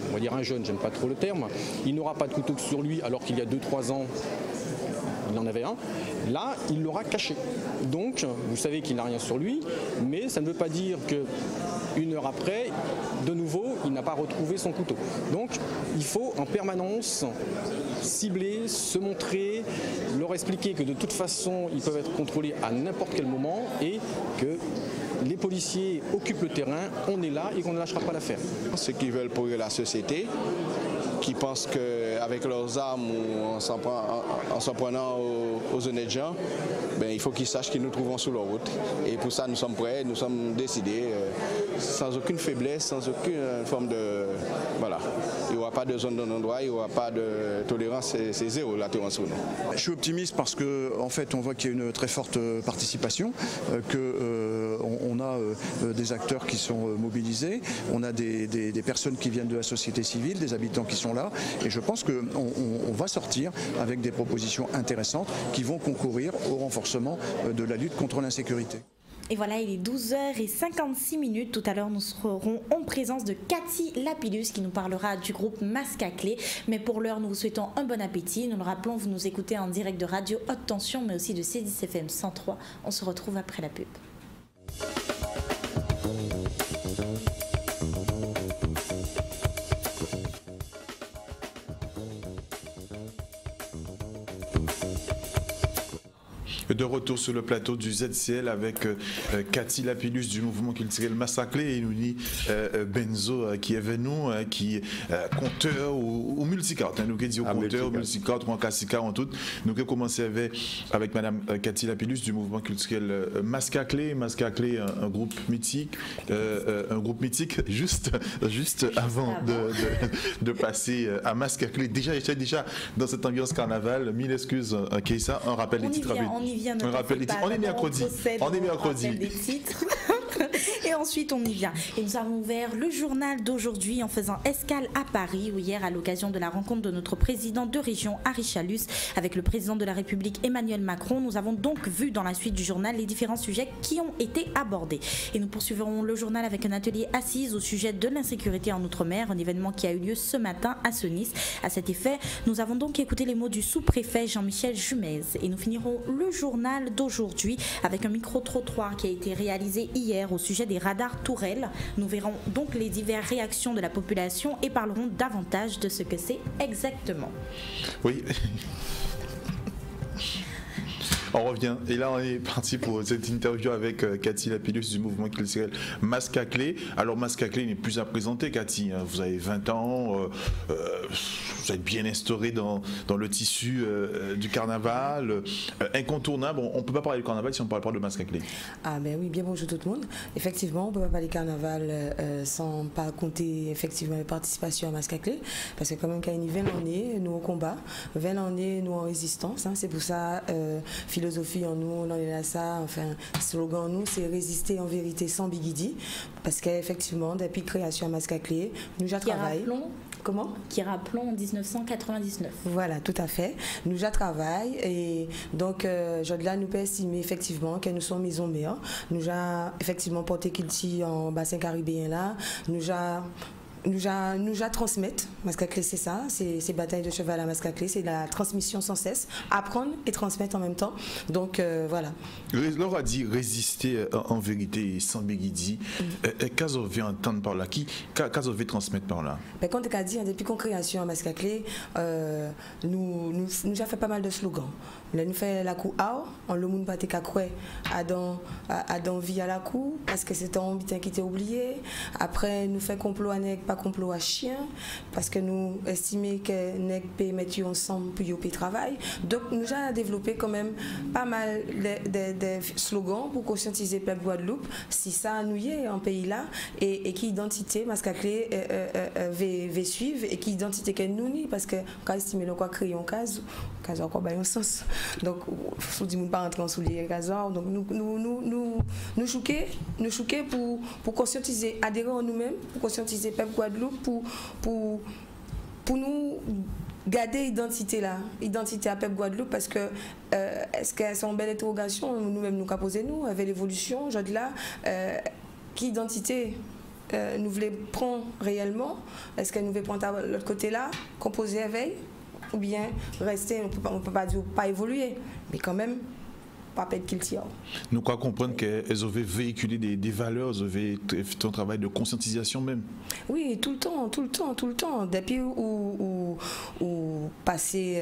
[SPEAKER 7] on va dire un jeune, j'aime pas trop le terme, il n'aura pas de couteau sur lui alors qu'il y a 2-3 ans, il en avait un. Là, il l'aura caché. Donc, vous savez qu'il n'a rien sur lui, mais ça ne veut pas dire qu'une heure après, de nouveau, il n'a pas retrouvé son couteau. Donc, il faut en permanence cibler, se montrer, leur expliquer que de toute façon, ils peuvent être contrôlés à n'importe quel moment et que les policiers occupent le terrain, on est là et qu'on ne lâchera pas l'affaire.
[SPEAKER 8] Ceux qui veulent pourrir la société, qui pensent qu'avec leurs armes ou en s'en prenant aux honnêtes gens, il faut qu'ils sachent qu'ils nous trouveront sur leur route. Et pour ça, nous sommes prêts, nous sommes décidés, sans aucune faiblesse, sans aucune forme de... Voilà. Il n'y aura pas de zone de non-droit, il n'y aura pas de tolérance, c'est zéro la tolérance sur nous.
[SPEAKER 5] Je suis optimiste parce qu'en fait, on voit qu'il y a une très forte participation, qu'on a des acteurs qui sont mobilisés, on a des personnes qui viennent de la société civile, des habitants qui sont là, et je pense qu'on va sortir avec des propositions intéressantes qui vont concourir au renforcement de la lutte contre l'insécurité.
[SPEAKER 2] Et voilà, il est 12h56. Tout à l'heure, nous serons en présence de Cathy Lapillus qui nous parlera du groupe Masque à Clé. Mais pour l'heure, nous vous souhaitons un bon appétit. Nous le rappelons, vous nous écoutez en direct de Radio Haute Tension, mais aussi de C10 FM 103. On se retrouve après la pub.
[SPEAKER 1] De retour sur le plateau du ZCL avec Cathy Lapillus du mouvement culturel Masque à Clé et nous dit Benzo qui est venu, qui est compteur ou multicarte. Nous qui disons compteur, multicarte ou en cassica en tout. Nous qui commençons avec Madame Cathy Lapillus du mouvement culturel Masque à Clé. Masque à Clé, un groupe mythique, juste avant de passer à Masque à Clé. Déjà dans cette ambiance carnaval, mille excuses, Keïssa, un rappel des titres.
[SPEAKER 2] On est mercredi. Et ensuite on y vient. Et nous avons ouvert le journal d'aujourd'hui en faisant escale à Paris, où hier à l'occasion de la rencontre de notre président de région Aricha Luce avec le président de la République Emmanuel Macron, nous avons donc vu dans la suite du journal les différents sujets qui ont été abordés. Et nous poursuivrons le journal avec un atelier assise au sujet de l'insécurité en Outre-mer, un événement qui a eu lieu ce matin à Sonis. À cet effet, nous avons donc écouté les mots du sous-préfet Jean-Michel Jumez. Et nous finirons le journal d'aujourd'hui avec un micro-trottoir qui a été réalisé hier au sujet des radars tourelles. Nous verrons donc les diverses réactions de la population et parlerons davantage de ce que c'est exactement.
[SPEAKER 1] Oui. On revient. Et là, on est parti pour cette interview avec Cathy Lapillus du mouvement culturel Masque à Clé. Alors, Masque à Clé n'est plus à présenter, Cathy. Vous avez 20 ans, vous êtes bien instauré dans le tissu du carnaval. Incontournable. On ne peut pas parler du carnaval si on ne parle pas de Masque à Clé.
[SPEAKER 9] Ah ben oui, bien bonjour tout le monde. Effectivement, on ne peut pas parler carnaval sans pas compter effectivement la participation à Masque à Clé. Parce que quand même, quand il y a 20 années, nous au combat, 20 années, nous en résistance. Hein. C'est pour ça, philosophie en nous, on en est là ça, enfin, slogan en nous, c'est résister en vérité sans biguidi. Parce qu'effectivement, depuis création à Masque à Clé, nous déjà travaillons. Comment?
[SPEAKER 2] Qui rappelons en 1999.
[SPEAKER 9] Voilà, tout à fait. Nous ja travail et donc là nous peut estimer effectivement que nous sommes maison mère. Nous ja effectivement porté culture en bassin caribéen là. Nous transmettre, Mascaclé c'est ça, c'est bataille de cheval à Mascaclé, c'est la transmission sans cesse, apprendre et transmettre en même temps. Donc voilà.
[SPEAKER 1] Laure a dit résister en vérité sans Béguidi. Qu'est-ce qu'on veut entendre par là? Qu'est-ce qu'on veut transmettre par là?
[SPEAKER 9] Ben, quand on a dit, depuis qu'on création à Mascaclé, nous avons fait pas mal de slogans. Là, nous faisons la cour A, on le monde pas te kakoué à dans vie à la cour parce que c'est un bitin qui était oublié. Après, nous faisons complot à nègre, pas complot à chien parce que nous estimons que nègre peut mettre ensemble pour y travail. Donc, nous avons développé quand même pas mal de slogans pour conscientiser le peuple Guadeloupe si ça nous y est en pays là et qui identité Mascaclé va suivre et qui identité que nous ni parce que quand estimer le quoi créer un cas encore un sens. Donc, faut dire pas rentrer en soulier casor. Donc, nous choquer pour conscientiser, adhérer en nous-mêmes, pour conscientiser peuple Guadeloupe, pour nous garder identité là, identité à peuple Guadeloupe parce que est-ce que c'est une belle interrogation nous-mêmes nous qu'a posé nous avec l'évolution aujourd'hui là qui identité nous voulons prendre réellement, est-ce que nous voulons prendre de l'autre côté là, composer avec ou bien rester, on ne peut pas dire pas évoluer, mais quand même, pas perdre qu'il tire.
[SPEAKER 1] Nous croyons comprendre qu'elles avaient véhiculé des valeurs, elles avaient fait un travail de conscientisation même.
[SPEAKER 9] Oui, tout le temps. Depuis où passer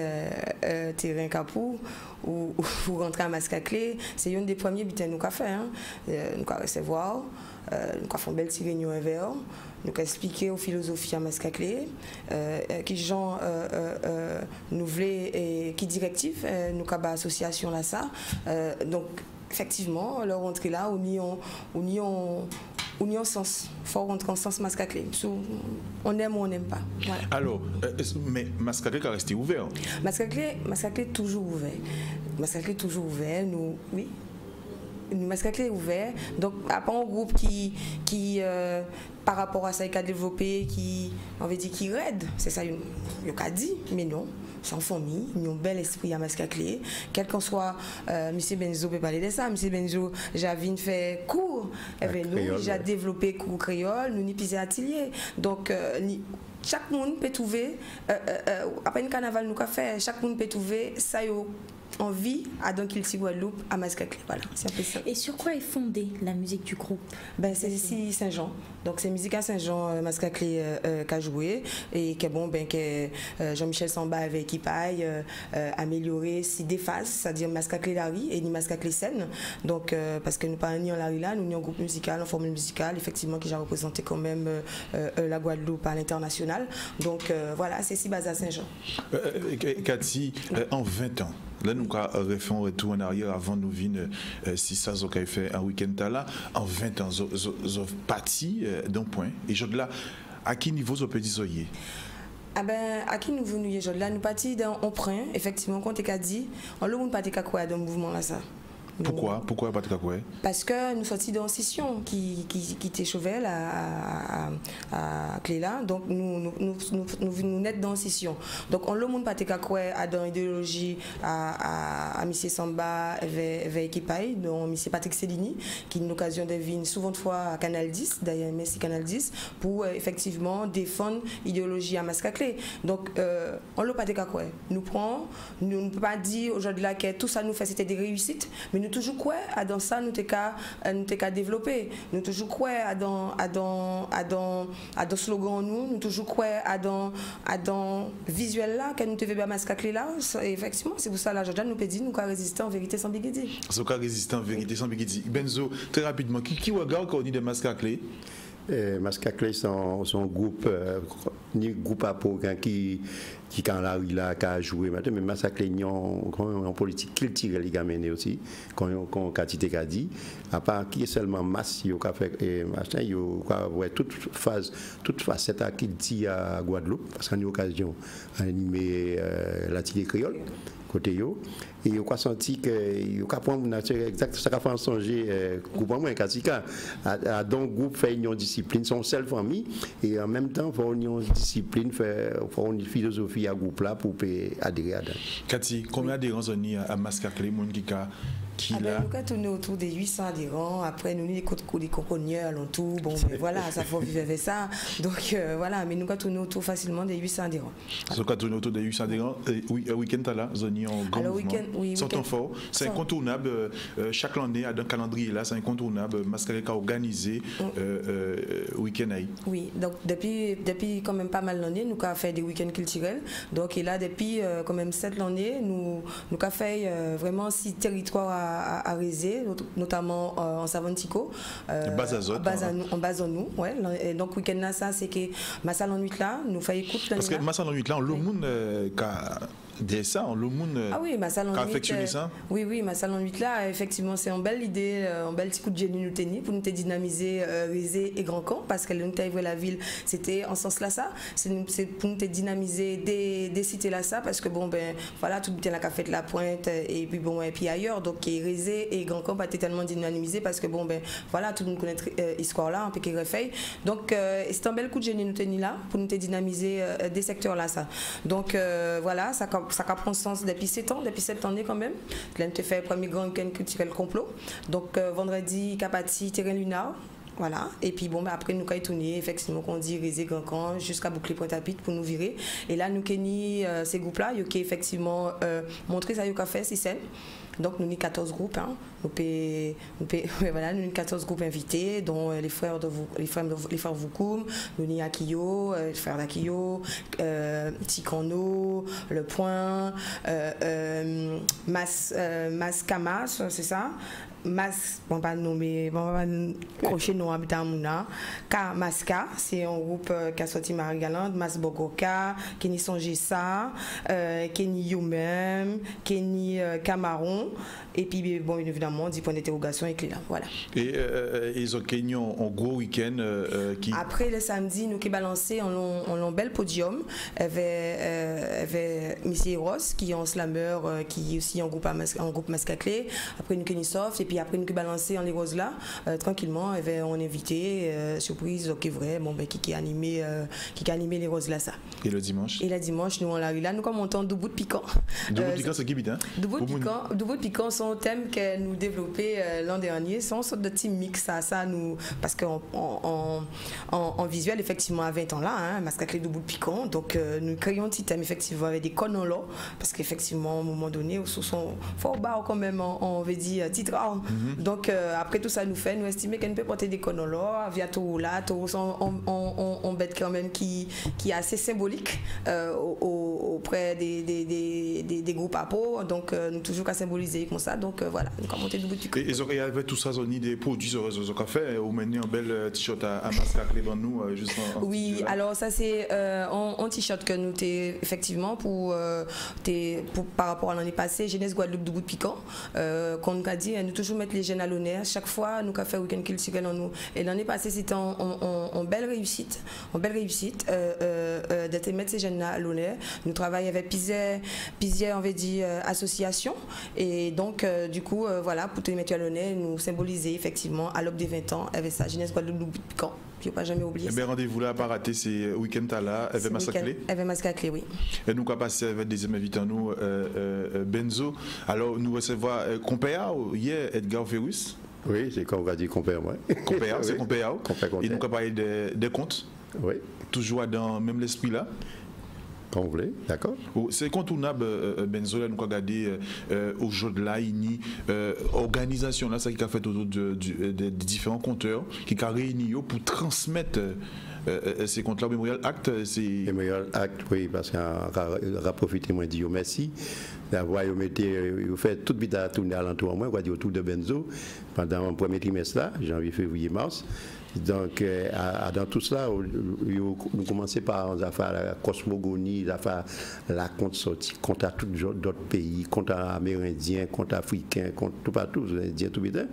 [SPEAKER 9] terrain Capou, ou rentrer à Mascaclé, c'est une des premiers butins nous avons fait. Nous avons recevoir, nous avons fait une belle réunion avec eux. Nous avons expliqué aux philosophies à Mascaclé, qui gens nous voulaient, qui directive, nous avons association là ça. Donc effectivement, leur entrée là, on y a sens. Il faut rentrer en sens Mascaclé. On aime ou on n'aime pas. Voilà.
[SPEAKER 1] Alors, mais Mascaclé a resté ouvert.
[SPEAKER 9] Mascaclé toujours ouvert. Mascaclé toujours ouvert. Nous, oui. Mascaclé est ouvert. Donc, à part un groupe qui par rapport à ça, il a développé, on veut dire, qui raide. C'est ça, il a dit, mais non. C'est en famille, ils ont un bel esprit à Mascaclé. Quel qu'en soit, M. Benzo peut parler de ça. M. Benzo, j'avais fait cours avec nous, j'ai développé cours créole, nous n'y pisé atelier. Donc, chaque monde peut trouver, après un carnaval, nous avons fait, chaque monde peut trouver ça en vie à Donkilti Guadeloupe à Mascaclé. Voilà, c'est un peu ça.
[SPEAKER 2] Et sur quoi est fondée la musique du groupe?
[SPEAKER 9] C'est ici Saint-Jean. Donc c'est musique à Saint-Jean Mascaclé qui a joué et que Jean-Michel Samba avait équipé amélioré si des phases, c'est-à-dire Mascaclé Larry et ni Mascaclé Scène. Donc parce que nous pas ni en Larry là, nous ni en groupe musical, en formule musicale, effectivement qui a représenté quand même la Guadeloupe à l'international. Donc voilà, c'est si basé à Saint-Jean.
[SPEAKER 1] Cathy, en 20 ans. Là, nous avons fait un retour en arrière avant nous venir, si ça, nous avons fait un week-end là, en 20 ans, nous avons parti d'un point. Et là, à quel niveau vous pouvez dire?
[SPEAKER 9] À qui niveau nous sommes là, nous partis dans un point, effectivement, quand tu as dit, on ne peut pas dire quoi dans le mouvement là ça.
[SPEAKER 1] Pourquoi pas de cacouet?
[SPEAKER 9] Parce que nous sortis dans session qui était Chauvel à Cléla, donc nous n'êtes dans session. Donc on le monde pas de cacouet à dans idéologie à M. Samba avec équipage, donc M. Patrick Cellini qui a une occasion de venir souvent de fois à Canal 10, d'ailleurs merci Canal 10 pour effectivement défendre l'idéologie à Mascaclé. Donc on le pas de cacouet. Nous ne peut pas dire aujourd'hui là que tout ça nous fait c'était des réussites, mais nous toujours quoi dans ça nous t'es développer, nous toujours quoi à dans slogan nous toujours quoi à dans visuel là que nous te veut Mascaclé là. Effectivement c'est pour ça là Jordan nous peut dire nous quoi résister en vérité sans Béguidi.
[SPEAKER 1] C'est quoi résister en vérité sans Béguidi? Benzo, très rapidement, qui regarde quand on dit de Mascaclé?
[SPEAKER 10] Mascaclé sont groupe ni groupe à programme qui qui quand là il a joué maintenant mais massacre en politique culturelle il a mené aussi quand quantité qu'a dit à part qui est seulement masse il a fait machin il a ouais toute facette à qu'il dit à Guadeloupe parce qu'en occasion animé la télé créole côté yo et yo a senti que yo a prendre exact ça a fait songer groupe moi Katika à donc groupe fait une discipline son seule famille et en même temps faut une discipline faut une philosophie à groupe là pour adhérer à dedans.
[SPEAKER 1] Cathy, combien d'adhérents à Mascaclé monde qui là
[SPEAKER 9] nous avons tourné autour des 800 adhérents. Après, nous avons des concogneurs, tout. Bon, mais voilà, ça faut vivre avec ça. Donc, voilà, mais nous avons tourné autour facilement des 800 adhérents.
[SPEAKER 1] Nous avons tourné autour des 800 adhérents. Oui, un week-end là, Zoni en grand mouvement.
[SPEAKER 9] Oui,
[SPEAKER 1] sortant fort. C'est incontournable. Chaque année, dans le calendrier là, c'est incontournable. Mascaclé a organisé week-end.
[SPEAKER 9] Oui, donc depuis quand même pas mal d'années, nous avons fait des week-ends culturels. Donc, et là, depuis quand même 7 années, nous avons fait vraiment 6 territoires à Rézé, notamment en Savantico, en base en nous. Ouais. Et donc, week-end là, ça, c'est que Massal en 8 là, nous fait écoute.
[SPEAKER 1] Parce que Massal en 8 là, le monde ça, le monde
[SPEAKER 9] a
[SPEAKER 1] affectionné ça.
[SPEAKER 9] Oui, Massal en 8 là, effectivement, c'est une belle idée, un bel petit coup de génie nous tenir pour nous dynamiser Rézé et Grand Camp, parce que nous avons la ville, c'était en sens là ça, c'est pour nous dynamiser des cités là ça, parce que bon ben voilà, tout le monde a fait la pointe et puis bon et puis ailleurs, donc Rézé et Grand Camp a été tellement dynamisé parce que bon ben voilà, tout le monde connaît l'histoire là, un peu qui refait. Donc c'est un bel coup de génie nous tenir là pour nous dynamiser des secteurs là ça. Donc voilà, ça prend sens depuis 7 ans, depuis 7 années quand même. Là, on a fait le premier grand week-end culturel complot. Donc vendredi, Capati, Terrain Lunar. Voilà, et puis bon, après nous avons tourné, effectivement, qu'on dit Rézé, Grand Camp, jusqu'à Bouclé-Pointe-à-Pitre pour nous virer. Et là, nous avons ces groupes-là, ils ont effectivement montré ça, ils ont fait 6 scènes. Donc nous avons 14 groupes, hein. Voilà, nous avons 14 groupes invités, dont les frères Voukoum, nous avons Akio, les frères d'Akio, Tikano, Le Point, Mas c'est ça. Mas, on va nommer, on va crocher nos habitants Mouna. Maska, c'est un groupe qui a sorti Marie-Galande, Mas Bogoka, Kenny Songessa, Kenny You-même, Kenny Camaron, et puis bon, évidemment, 10 points d'interrogation et clé là, voilà.
[SPEAKER 1] Et ils ont gagné en gros week-end qui.
[SPEAKER 9] Après le samedi, nous qui balancé en bel podium, avec Missy Ross qui est en slammer, qui est aussi en groupe Mascaclé. Après nous qui soft et puis après nous qui balancé en les roses là, tranquillement, avait on invité surprise, ok vrai, bon ben qui a animé les roses là ça.
[SPEAKER 1] Et le dimanche.
[SPEAKER 9] Et le dimanche nous on l'a eu là, nous commentons Doubout Piquant.
[SPEAKER 1] Doubout Piquant c'est qui bite hein?
[SPEAKER 9] Doubout Piquant sont un thème que nous développé l'an dernier, c'est une sorte de team mix ça nous parce qu'en visuel effectivement à 20 ans là, hein, Mascaclé Doubout Piquant, donc nous créons un petit thème effectivement avec des connes là parce qu'effectivement à un moment donné sous son fort bas quand même on veut dire titre. Donc après tout ça nous estimons qu'elle peut porter des connes là via tout là, on bête quand même qui est assez symbolique auprès des groupes à peau, donc nous toujours qu'à symboliser comme ça, donc voilà, nous avons monté Doubout Piquant.
[SPEAKER 1] Et ils avaient tout ça, ils des produits sur le café, ou mener un bel t-shirt à Mascaclé dans nous juste
[SPEAKER 9] oui, alors ça c'est un t-shirt que nous t'es effectivement pour par rapport à l'année passée, Jeunesse Guadeloupe Doubout Piquant, qu'on nous a dit nous toujours mettre les jeunes à l'honneur chaque fois nous avons fait week-end culturel en nous, et l'année passée c'était en belle réussite d'être mettre ces jeunes à l'honneur. Nous travaillons avec plusieurs on va dire associations, et donc du coup voilà, pour te mettre à l'honneur, nous symboliser effectivement à l'aube des 20 ans avec sa Jeunesse Guadeloupe Doubout Piquant. Je ne pas jamais oublier ça.
[SPEAKER 1] Rendez-vous là, pas rater, c'est week-end là, avec Mascaclé.
[SPEAKER 9] Avec Mascaclé, oui.
[SPEAKER 1] Et nous allons passer avec des invités à nous, Benzo. Alors, nous recevons Compéa, hier, Edgar Ferrus.
[SPEAKER 10] Oui, c'est quand on va dire Compéa, moi.
[SPEAKER 1] Compéa, c'est Compéa. Et nous allons parler des comptes.
[SPEAKER 10] Oui.
[SPEAKER 1] Toujours dans même l'esprit là.
[SPEAKER 10] Quand vous voulez, d'accord.
[SPEAKER 1] C'est incontournable, Benzo, là, nous avons regardé aujourd'hui là, une organisation là, ça qui a fait autour des différents compteurs, qui a réuni pour transmettre ces comptes-là. Memorial Act, c'est.
[SPEAKER 10] Memorial Act, oui, parce qu'on a profité, moi, dit merci d'avoir fait toute vite à tourner alentour, moi, quoi, dire autour de Benzo pendant le premier trimestre là, janvier, février, mars. Donc, dans tout cela, nous commençons par la cosmogonie, la compte sortie, compte à tous d'autres pays, compte à Amérindiens, compte Africains, compte tout partout, Indiens, tout bien.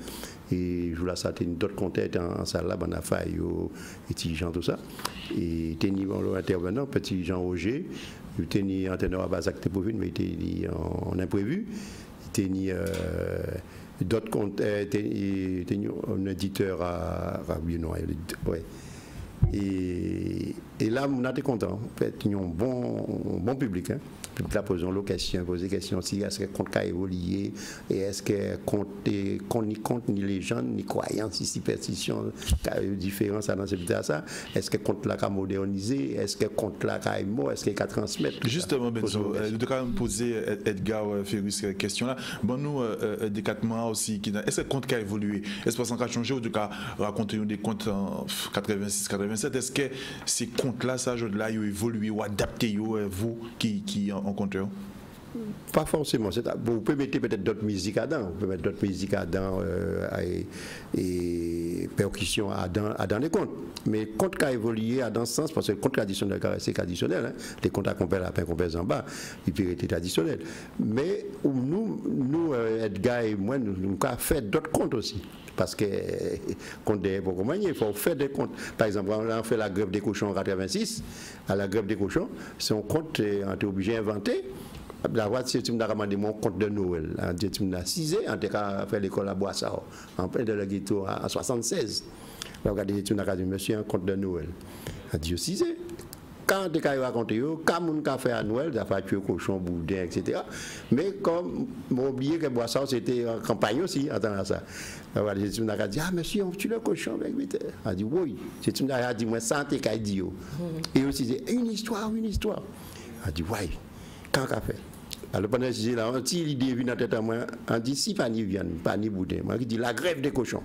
[SPEAKER 10] Et je voulais sortir d'autres comptes en salle là, on a fait petit Jean, tout ça. Et tenir l'intervenant, petit Jean Roger, il tenir en teneur à base acte pour mais il était en imprévu. Il tenir d'autres comptes, un éditeur à ouais. Et là, on a été content. En fait, il y a un bon public. Hein. Le public a posé une question, posé des questions si est-ce que le compte a évolué, et est-ce que compte ni légende, ni croyance, ni superstition, différence dans ce à ça, est-ce que compte là a modernisé, est-ce que compte là a mort, est-ce qu'il a transmettre.
[SPEAKER 1] Justement, Benzo, je dois quand même poser Edgar Ferris cette question-là. Bon, nous, des 4 mois aussi, est-ce que le compte a évolué? Est-ce que ça a changé ou de cas raconter des comptes en 86, 87? Est-ce que ces comptes-là, ça, là, ils ont évolué ou adapté, vous qui en compteur?
[SPEAKER 10] Pas forcément. Vous pouvez mettre peut-être d'autres musiques à dedans. Vous pouvez mettre d'autres musiques à dedans et percussions à dans les comptes. Mais le compte qui a évolué dans ce sens, parce que le compte traditionnel, c'est traditionnel. Hein. Les comptes à compère, lapin, compère en bas, ils peuvent être traditionnels. Mais nous Edgar et moi, nous avons fait d'autres comptes aussi. Parce que compte des il faut faire des comptes. Par exemple, on a fait la grève des cochons en 86. À la grève des cochons, c'est un compte on était obligé d'inventer. La voix, c'est une demandé mon compte de Noël. Tu m'as cisé, en tout cas, fait l'école à Boissard, en plein de la guitare en 76. Regardez, tu m'as dit, monsieur, un compte de Noël. On dit, cisé. Quand tu as raconté, quand on a fait à Noël, tu as fait tuer cochon, boudin, etc. Mais comme j'ai oublié que Boissard, c'était en campagne aussi, en temps ça. Regardez, tu m'as dit, ah, monsieur, on tue le cochon avec vite. On dit, oui. Tu m'as dit, moi, ça, tu as dit. Et aussi, c'est une histoire. On dit, oui. Quand on a fait. Alors pendant que j'ai là, si l'idée vient dans tête à moi, on dit si pas ni viande, pas ni boudin. Moi qui dis la grève des cochons.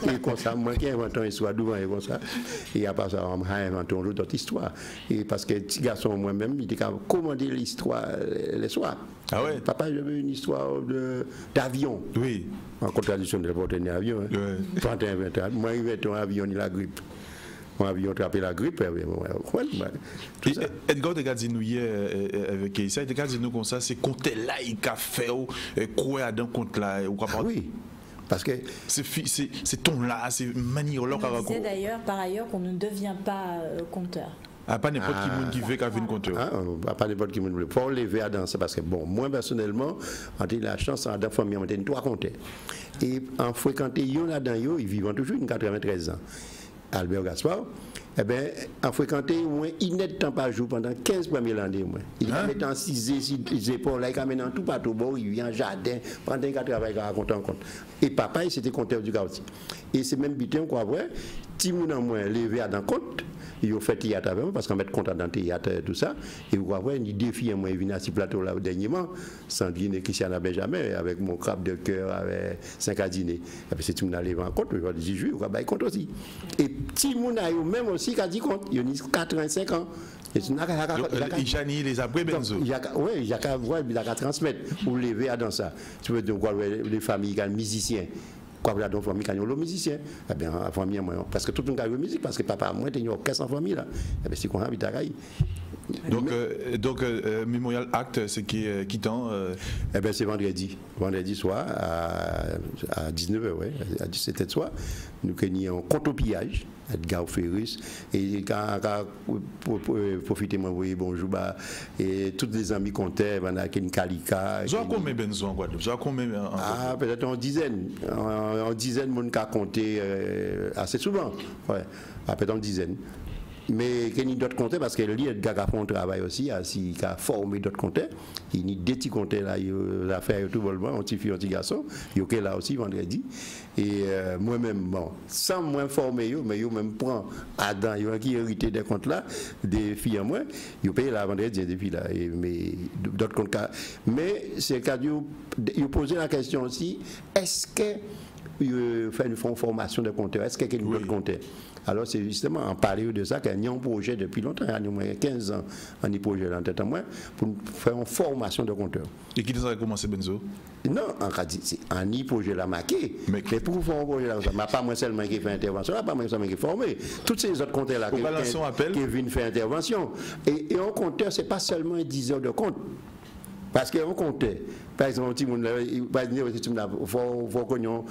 [SPEAKER 10] Et comme ça, moi qui invente une histoire devant et comme ça. Et après ça, on a inventé une autre histoire. Et parce que petit garçon moi-même, il était capable de commander l'histoire les soirs.
[SPEAKER 1] Ah ouais.
[SPEAKER 10] Papa, j'avais une histoire d'avion.
[SPEAKER 1] Oui.
[SPEAKER 10] En contradiction de porter un avion. Hein. Oui. 31-21. Moi, il avait un avion, il a grippe. On a attrapé la grippe.
[SPEAKER 1] Edgar de Gadzi-nous hier avec Issa, de Gadzi-nous comme ça, c'est compte là, il a fait quoi dans compte là.
[SPEAKER 10] Oui. Parce que
[SPEAKER 1] c'est ton là, c'est manière là.
[SPEAKER 2] On disait d'ailleurs, par ailleurs, qu'on ne devient pas compteur.
[SPEAKER 1] Ah, pas n'importe qui veut qu'à une compteur.
[SPEAKER 10] Pas n'importe qui veut. Pour lever à danser, parce que bon, moi personnellement, j'ai eu la chance dans la famille, on a 3 compteurs. Et en fréquenté, ils vivent toujours une 93 ans. Albert Gaspard, eh bien, en fréquenté au moins une de temps par jour pendant 15 premières années. Il a mis en 6 épaules, il a mis en tout partout, il vient en jardin, pendant qu'il travaille à compte en compte. Et papa, il s'était compteur du quartier. Et c'est même bitin, quoi, vrai, si nous avons levé à dans compte, il a fait théâtre avec moi, parce qu'on met compte dans le théâtre et tout ça. Et vous voyez, il défie, moi, il vient à ce plateau là dernièrement, Sandrine et Christiana Benjamin, avec mon crabe de cœur, avec 5 à dîner. Et puis, si tu m'as levé en compte, je vais dire, je vais compte aussi. Et petit monde a même aussi qui a dit compte, il a 85 ans.
[SPEAKER 1] Il les a pris, Benzo.
[SPEAKER 10] Oui, il y a qu'à voir, il a qu'à transmettre pour lever à dans ça. Tu veux dire, les familles, les musiciens. Quoi, dans la famille, quand il y a le musicien, eh bien, la famille, parce que tout le monde a la musique, parce que papa, moi, il y a une caisse en famille, là. Eh bien, c'est qu'on habite à Gaï.
[SPEAKER 1] Donc, Memorial Act, c'est qui tend
[SPEAKER 10] Eh bien, c'est vendredi soir à 19h, ouais, à 17h soir. Nous avons un compte au pillage, Edgar Ferris, et quand profitez m'envoyer bonjour, et tous les amis comptaient, on a une Kalika.
[SPEAKER 1] Vous avez combien de en Guadeloupe? Vous avez combien
[SPEAKER 10] peut-être en dizaine. En dizaine, mon cas compté assez souvent. Ouais, peut-être en dizaine. Mais il y a d'autres comptes parce que lui, Edgar a fait un travail aussi, il a formé d'autres comptes. Il y a des petits comptes là, il a fait tout le monde, un petit fille, un petit garçon. Il y a là aussi vendredi. Et moi-même, bon, sans moi former, mais je même prends Adam, il y a qui hérité des comptes là, des filles à moi, il paye là vendredi des filles là. Mais d'autres comptes. Mais c'est le cas de poser la question aussi, est-ce que faire une formation de compteur. Est-ce qu'il y a une bonne compteur? Alors c'est justement en parler de ça qu'il y a un projet depuis longtemps, il y a au moins 15 ans, un projet en tête à moi, pour faire une formation de compteur.
[SPEAKER 1] Et qui a commencé Benzo?
[SPEAKER 10] Non, en cas c'est un projet là marqué. Mais pour faire un projet là, pas moi seulement qui fait intervention, pas moi seulement qui formé. Tous ces autres compteurs là qui viennent faire intervention. Et un compteur, c'est pas seulement 10 heures de compte. Parce qu'on comptait, par exemple, il faut qu'on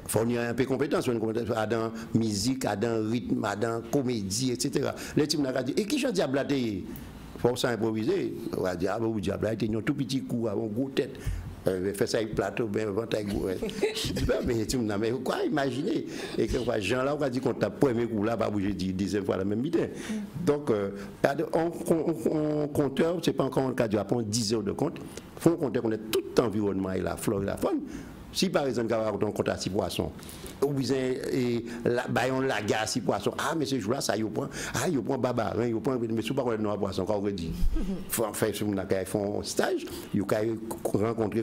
[SPEAKER 10] fournir un peu de compétences dans la musique, dans le rythme, dans la comédie, etc. Les types ont dit, et qui j'en diable il faut s'improviser. On va dire, ah bon, diable, il y a un tout petit coup, un gros tête. Fait ça avec plateau, ben vente avec mais tu m'as mais quoi imaginer et que Jean là on va dire qu'on t'a premier coup là pas bouger 10e fois la même idée. Donc on compteur c'est pas encore un cas de apprendre 10 heures de compte. Faut compter qu'on est tout l'environnement et la flore et la faune. Si par exemple on compte à 6 poissons ou bien on la gare 6 poissons, ah mais ce jour là ça y prend, ah il prend babarin, il prend mais sous pas qu'on a poisson quand on dit faut faire sur la gare font stage, il rencontrer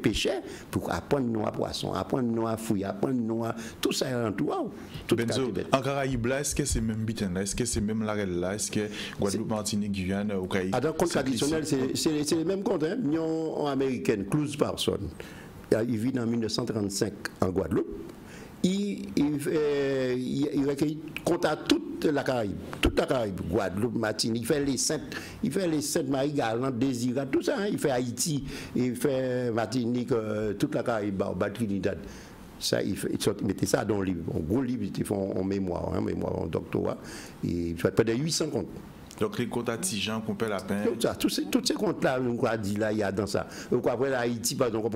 [SPEAKER 10] pêcheurs pour apprendre nous à poisson, apprendre nous à fouiller, apprendre nous à tout ça en tout.
[SPEAKER 1] Benzo, en Caraïbes là, est-ce que c'est même bitin là, est-ce que c'est même l'arel là, est-ce que Guadeloupe, Martinique, Guyane ou Caraïbes?
[SPEAKER 10] Ah donc compte traditionnel c'est les mêmes comptes hein, Union américaine, Clouse Parson. Il vit en 1935 en Guadeloupe. Il compte à toute la Caraïbe, Guadeloupe, Martinique. Il fait les Saintes Marie-Galante, Désirade, tout ça. Hein. Il fait Haïti, il fait Martinique, toute la Caraïbe, Trinidad. Ça, il mettait ça dans le livre. En gros livre, ils font en mémoire, en doctorat. Il fait près de 800 comptes.
[SPEAKER 1] Donc les comptes à Tijan qu'on paie la peine.
[SPEAKER 10] Tous ces comptes-là, on a dit là, il y a dans ça. Donc après Haïti, par exemple,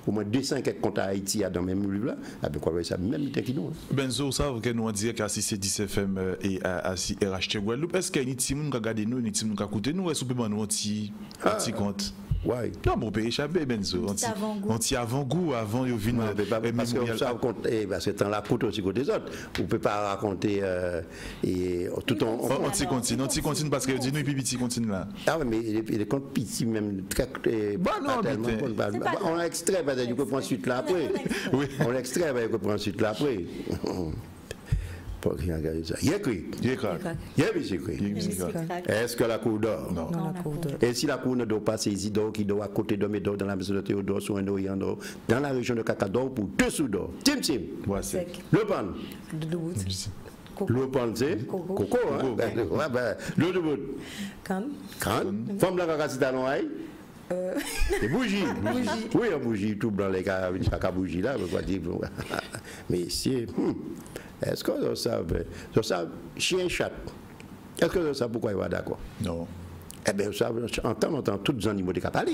[SPEAKER 10] au moins 200 comptes à Haïti, il y a dans le même livre là. Avec quoi ça même temps qu'ils nous.
[SPEAKER 1] Benzo, ça, vous nous dit qu'à 6FM et à RHT Guadeloupe, est-ce qu'il y a une team qui a regardé nous, une team qui a écouté nous, est-ce qu'on peut nous un petit compte?
[SPEAKER 10] Ouais.
[SPEAKER 1] Non, bon, on peut échapper, Benzo. On tient avant-goût, avant de venir.
[SPEAKER 10] Parce que ça compte, parce que dans la côte aussi côté des autres. On ne peut pas raconter tout en.
[SPEAKER 1] On t'y continue parce que dis-nous, et puis petit continue là.
[SPEAKER 10] Ah oui, mais les comptes petits, même très. Bon, non, on extrait, parce que tu peux prendre suite là après. On extrait, parce que tu peux prendre suite là après. Est-ce que la cour dort?
[SPEAKER 9] Non, la cour dort.
[SPEAKER 10] Et si la cour ne dort pas, c'est Isidore qui dort à côté de Médor, dans la maison de Théodore, sur un orient d'or, dans la région de Cacador, pour dessous d'or. Tim. Le pan. Le pan, c'est Coco. Le debout. Canne. Femme la cacacite à l'oreille. Des bougies. Oui, un bougie, tout blanc, les cas bougie là, mais c'est. Est-ce que vous savez, chien chat, est-ce que vous savez pourquoi il va d'accord?
[SPEAKER 1] Non.
[SPEAKER 10] Eh bien, en temps, tous les animaux sont capables.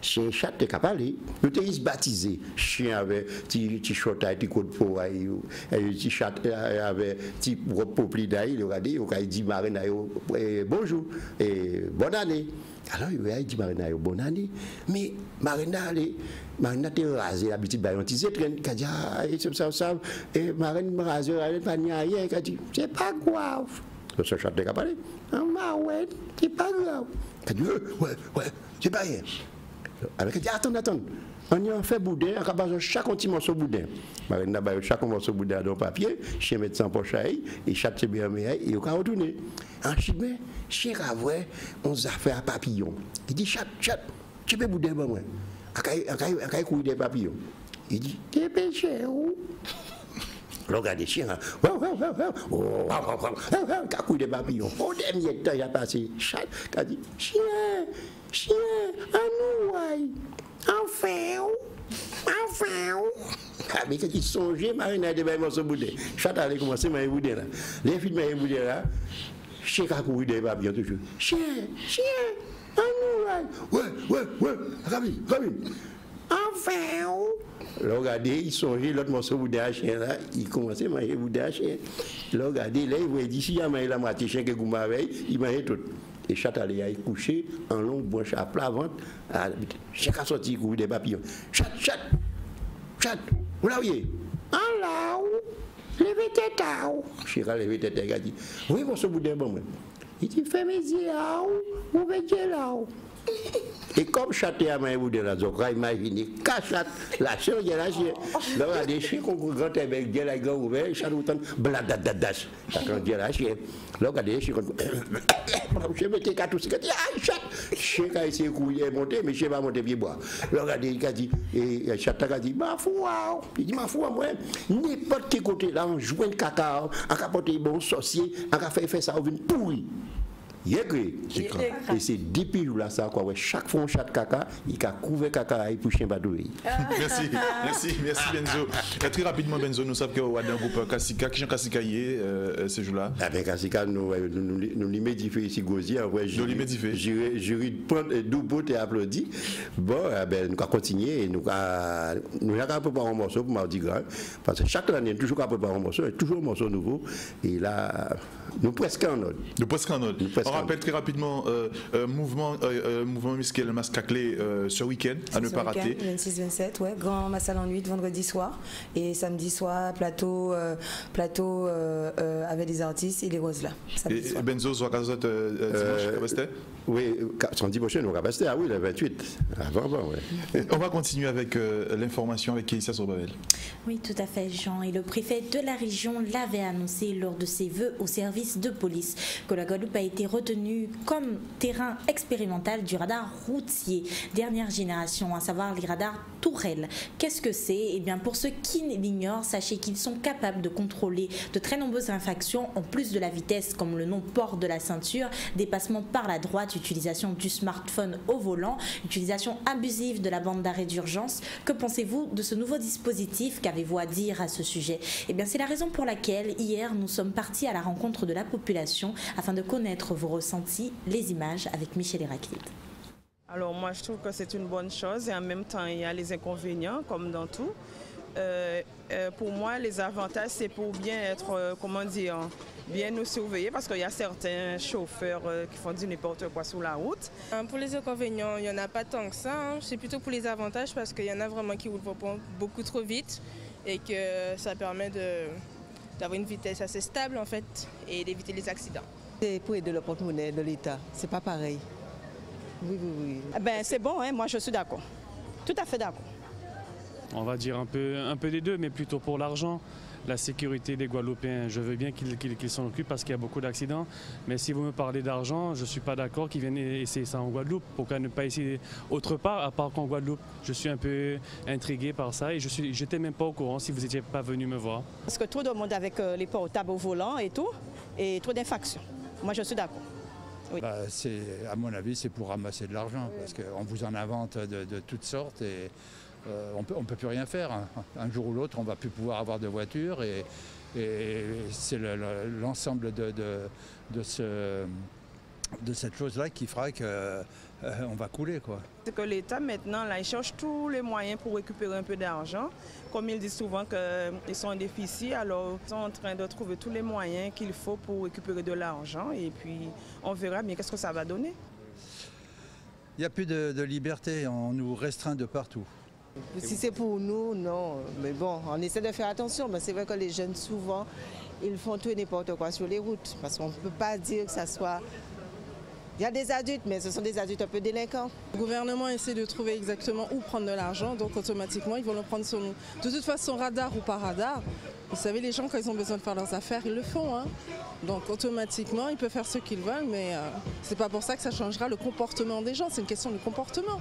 [SPEAKER 10] Chien chat est capable. Nous sommes baptisés. Chien avait petit short, petit coup de peau, petit chat avait petit popli d'ail, il a dit Marina, bonjour et bonne année. Alors il a dit Marina, bonne année. Mais Marina t'a rasé la petite baillon. Tu sais, il a dit, ça, et Marina m'a rasé, elle n'a pas dit rien. Il a dit, c'est pas grave. Ce chat est capable. Ah ouais, c'est pas grave. Il a dit, ouais, c'est pas rien. Alors il a dit, attends. On y a fait boudin, on a besoin de chaque petit morceau de boudin. Marina a chaque morceau de boudin dans le papier, chien met ça en poche et chaque c'est bien et il a retourné. Ensuite, chien a vu, on a fait un papillon. Il dit, chat, tu peux boudin pour moi. Il a courir des papillons. Il dit, t'es péché où? Regarde les chiens, il a courir des papillons. Au dernier temps, il a passé, chat, il a dit, chien, à nous, Enfin. Ah, mais quand il songeait, Marina a dit, ben, morceau boudin. Chat allait commencer, mais boudin là. Les filles, mais boudin là. Chien a couru des papillons toujours. Chien, à nous, ouais. Rabine. Enfin. Regardez, il songeait, l'autre morceau boudin à chien là. Il commençait à manger boudin à chien. Regardez, là, il voyait d'ici, il a mangé la moitié chien que vous m'avez, il mangeait tout. Et chat allait y coucher en longue branche à plat ventre. Chaque a sorti courir des papillons. Chat, vous l'avez? En là, levez tête à où? Chira levez tête, il a dit, oui, mon boudin bon. Il dit, fais mes yeux là, ou mettez là. Et comme châté à main ou de la zone, imaginez, cachat, la chair, il y a la chair. Là, on a des chiens qu'on grand avec des la grand ouvert, chat ou tant, bladadadash. Ça quand il y a la chair. Là, on a des chiens qu'on. Je mettais qu'à tout ce que dit, ah, chat! Chien qui a essayé de couiller, monter, mais je ne sais pas monter pied bois. Là, on a des qui a dit, et chat a dit, ma foi, il dit, ma foi, moi, n'importe quel côté, là, on joue un cacao, on a porté bon sorcier, on a fait ça, on vient pourri. Et c'est depuis là ça quoi chaque fois on chat caca il a couvert caca pour chien badouille.
[SPEAKER 1] Merci Benzo. Très rapidement Benzo, nous savons que on a un groupe Kassika qui Kassika ce jour-là.
[SPEAKER 10] Ah ben Kassika nous l'immédifier ici Gozi ouais jury prendre double et applaudi. Bon ben nous continuer et nous avons préparé un morceau pour Mardi Gras parce que chaque année toujours préparer un morceau, toujours un morceau nouveau et là nous presque en ordre. On rappelle très rapidement mouvement musclé masque à clé ce week-end à ne pas rater.
[SPEAKER 9] 26-27, ouais, grand massal en nuit vendredi soir et samedi soir plateau avec des artistes et les roses là.
[SPEAKER 1] Et Benzo soit dimanche
[SPEAKER 10] oui, samedi prochain nous capacité oui le 28 avant ouais.
[SPEAKER 1] On va continuer avec l'information avec Kéissa Sorbabel.
[SPEAKER 2] Oui, tout à fait Jean, et le préfet de la région l'avait annoncé lors de ses vœux au service de police que la Guadeloupe a été retenue comme terrain expérimental du radar routier dernière génération, à savoir les radars Tourelle. Qu'est-ce que c'est? Eh bien, pour ceux qui l'ignorent, sachez qu'ils sont capables de contrôler de très nombreuses infractions en plus de la vitesse, comme le non-port de la ceinture, dépassement par la droite, utilisation du smartphone au volant, utilisation abusive de la bande d'arrêt d'urgence. Que pensez-vous de ce nouveau dispositif? Qu'avez-vous à dire à ce sujet? Eh bien, c'est la raison pour laquelle hier nous sommes partis à la rencontre de la population afin de connaître vos ressentis, les images avec Michel Héraclide.
[SPEAKER 11] Alors moi je trouve que c'est une bonne chose et en même temps il y a les inconvénients comme dans tout. Pour moi les avantages c'est pour bien être, bien nous surveiller parce qu'il y a certains chauffeurs qui font du n'importe quoi sur la route.
[SPEAKER 12] Pour les inconvénients il n'y en a pas tant que ça, c'est plutôt pour les avantages parce qu'il y en a vraiment qui roulent beaucoup trop vite et que ça permet d'avoir une vitesse assez stable en fait et d'éviter les accidents.
[SPEAKER 13] C'est pour aider le porte-monnaie de l'État, c'est pas pareil. Oui.
[SPEAKER 14] Ben, c'est bon, hein, moi je suis d'accord. Tout à fait d'accord.
[SPEAKER 15] On va dire un peu des deux, mais plutôt pour l'argent. La sécurité des Guadeloupéens, je veux bien qu'ils s'en occupent parce qu'il y a beaucoup d'accidents. Mais si vous me parlez d'argent, je ne suis pas d'accord qu'ils viennent essayer ça en Guadeloupe. Pourquoi ne pas essayer autre part, à part qu'en Guadeloupe? Je suis un peu intrigué par ça et je n'étais même pas au courant si vous n'étiez pas venu me voir.
[SPEAKER 14] Parce que trop de monde avec les portables au volant et tout, et trop d'infractions. Moi je suis d'accord. Oui.
[SPEAKER 16] À mon avis, c'est pour ramasser de l'argent, parce qu'on vous en invente de toutes sortes et on peut plus rien faire. Un jour ou l'autre, on ne va plus pouvoir avoir de voiture et c'est l'ensemble de cette chose-là qui fera qu'on va couler, quoi.
[SPEAKER 11] C'est que l'État maintenant, là, il cherche tous les moyens pour récupérer un peu d'argent. Comme ils disent souvent qu'ils sont en déficit, alors ils sont en train de trouver tous les moyens qu'il faut pour récupérer de l'argent et puis on verra bien qu'est-ce que ça va donner.
[SPEAKER 16] Il n'y a plus de liberté, on nous restreint de partout.
[SPEAKER 13] Si c'est pour nous, non. Mais bon, on essaie de faire attention. Mais c'est vrai que les jeunes, souvent, ils font tout et n'importe quoi sur les routes. Parce qu'on ne peut pas dire que ça soit... Il y a des adultes, mais ce sont des adultes un peu délinquants.
[SPEAKER 12] Le gouvernement essaie de trouver exactement où prendre de l'argent, donc automatiquement, ils vont le prendre sur nous. De toute façon, radar ou pas radar, vous savez, les gens, quand ils ont besoin de faire leurs affaires, ils le font. Hein. Donc automatiquement, ils peuvent faire ce qu'ils veulent, mais c'est pas pour ça que ça changera le comportement des gens, c'est une question de comportement.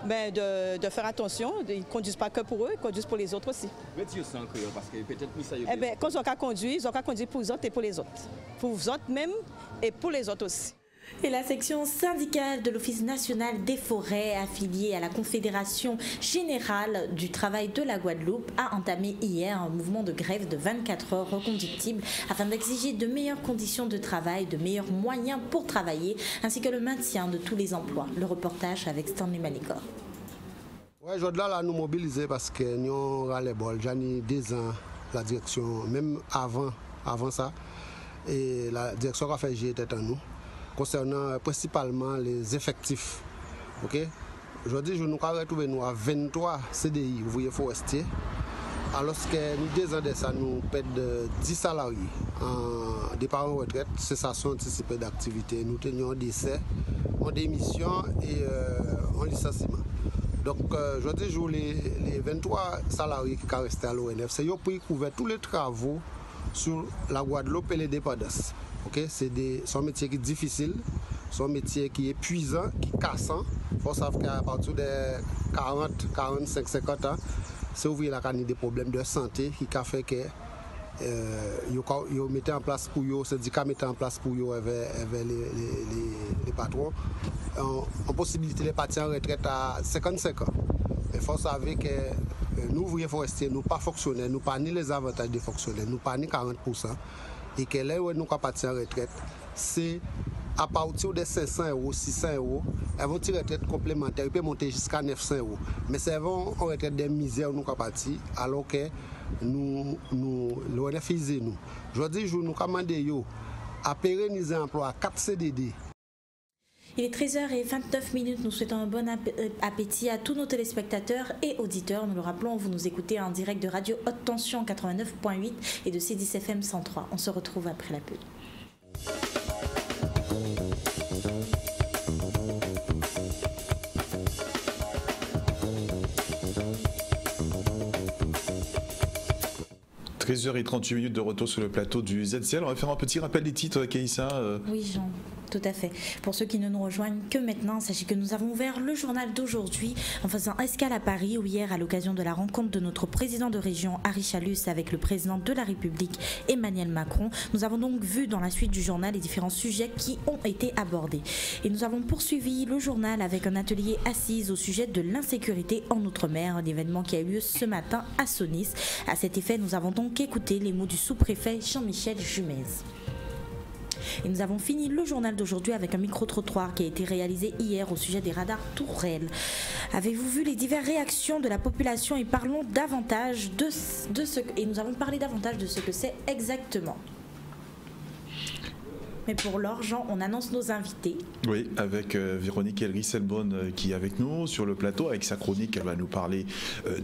[SPEAKER 14] Ben, de faire attention, ils ne conduisent pas que pour eux, ils conduisent pour les autres aussi.
[SPEAKER 17] Mais tu sens que parce que peut-être plus ça y est.
[SPEAKER 14] Eh bien, quand ils ont qu'à conduire, ils ont qu'à conduire pour les autres et pour les autres. Pour vous autres même et pour les autres aussi.
[SPEAKER 2] Et la section syndicale de l'Office national des forêts, affiliée à la Confédération générale du travail de la Guadeloupe, a entamé hier un mouvement de grève de 24 heures reconductible afin d'exiger de meilleures conditions de travail, de meilleurs moyens pour travailler, ainsi que le maintien de tous les emplois. Le reportage avec Stanley Malicor.
[SPEAKER 18] Oui, aujourd'hui, là, nous mobiliser parce que nous avons les bols. J'en ai 2 ans, la direction, même avant ça, et la direction a fait était en nous. Concernant principalement les effectifs. Okay? Aujourd'hui, nous avons retrouvé nous à 23 CDI, ouvriers forestiers, alors que nous 2 ans de ça, nous perdons 10 salariés en départ en retraite, cessation anticipée d'activité. Nous tenions un décès, en démission et en licenciement. Donc, je dis les 23 salariés qui sont restés à l'ONF, c'est eux qui couvrent tous les travaux sur la Guadeloupe et les dépendances. Okay? C'est un métier qui est difficile, c'est un métier qui est épuisant, qui est cassant. Il faut savoir qu'à partir de 40, 45, 50 ans, c'est ouvrir la canne des problèmes de santé qui a fait que ils mettaient en place pour eux, syndicats mettaient en place pour eux avec les patrons, en possibilité de partir en retraite à 55 ans. Il faut savoir que nous, ouvriers forestiers, nous pas fonctionnaires, nous pas ni les avantages des fonctionnaires, nous pas ni 40%. Et que là où nous sommes partis en retraite, c'est à partir de 500 €, 600 €, elles vont tirer retraite complémentaire, ils peuvent monter jusqu'à 900 €. Mais c'est vraiment en retraite des misères nous sommes partis, alors que nous l'ONF nous. Je dis, nous commandons à pérenniser l'emploi 4 CDD.
[SPEAKER 2] Il est 13h29. Nous souhaitons un bon appétit à tous nos téléspectateurs et auditeurs. Nous le rappelons, vous nous écoutez en direct de Radio Haute Tension 89.8 et de C10 FM 103. On se retrouve après la pub.
[SPEAKER 1] – 13h38 de retour sur le plateau du ZCL. On va faire un petit rappel des titres, Keïssa.
[SPEAKER 2] Oui, Jean. Tout à fait. Pour ceux qui ne nous rejoignent que maintenant, sachez que nous avons ouvert le journal d'aujourd'hui en faisant escale à Paris, où hier, à l'occasion de la rencontre de notre président de région, Harry Chalus, avec le président de la République, Emmanuel Macron, nous avons donc vu dans la suite du journal les différents sujets qui ont été abordés. Et nous avons poursuivi le journal avec un atelier assise au sujet de l'insécurité en Outre-mer, un événement qui a eu lieu ce matin à Sonis. À cet effet, nous avons donc écouté les mots du sous-préfet Jean-Michel Jumez. Et nous avons fini le journal d'aujourd'hui avec un micro-trottoir qui a été réalisé hier au sujet des radars tourelles. Avez-vous vu les diverses réactions de la population et parlons davantage et nous avons parlé davantage de ce que c'est exactement. Mais pour l'heure, Jean, on annonce nos invités. Oui, avec Véronique Elry-Selbonne qui est avec nous sur le plateau. Avec sa chronique, elle va nous parler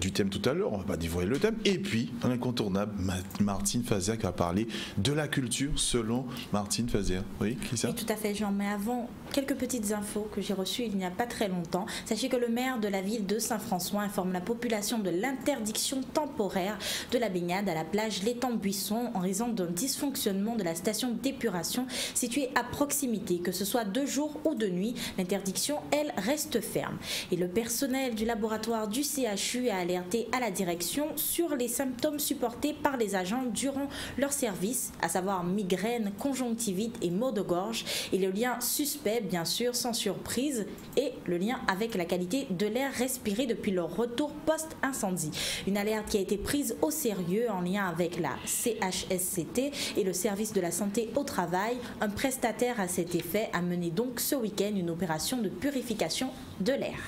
[SPEAKER 2] du thème tout à l'heure. On va dévoiler le thème. Et puis, un incontournable, Martine Fazer qui va parler de la culture selon Martine Fazer. Oui, Christian ? Oui, tout à fait, Jean. Mais avant, quelques petites infos que j'ai reçues il n'y a pas très longtemps. Sachez que le maire de la ville de Saint-François informe la population de l'interdiction temporaire de la baignade à la plage L'Étang-Buisson en raison d'un dysfonctionnement de la station d'épuration située à proximité, que ce soit de jour ou de nuit. L'interdiction, elle, reste ferme. Et le personnel du laboratoire du CHU a alerté à la direction sur les symptômes supportés par les agents durant leur service, à savoir migraine, conjonctivite et maux de gorge. Et le lien suspect, bien sûr, sans surprise, et le lien avec la qualité de l'air respiré depuis leur retour post-incendie. Une alerte qui a été prise au sérieux en lien avec la CHSCT et le service de la santé au travail. Un prestataire à cet effet a mené donc ce week-end une opération de purification de l'air.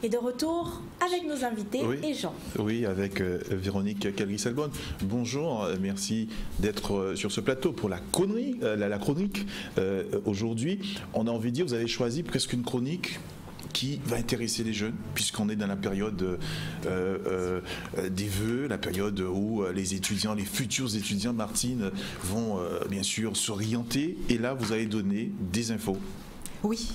[SPEAKER 2] Et de retour avec nos invités et Jean. Oui, avec Véronique Elry-Selbonne. Bonjour, merci d'être sur ce plateau pour la chronique. Aujourd'hui, on a envie de dire, vous avez choisi presque une chronique qui va intéresser les jeunes, puisqu'on est dans la période des vœux, la période où les étudiants, les futurs étudiants, Martine, vont bien sûr s'orienter. Et là, vous allez donner des infos.
[SPEAKER 19] Oui.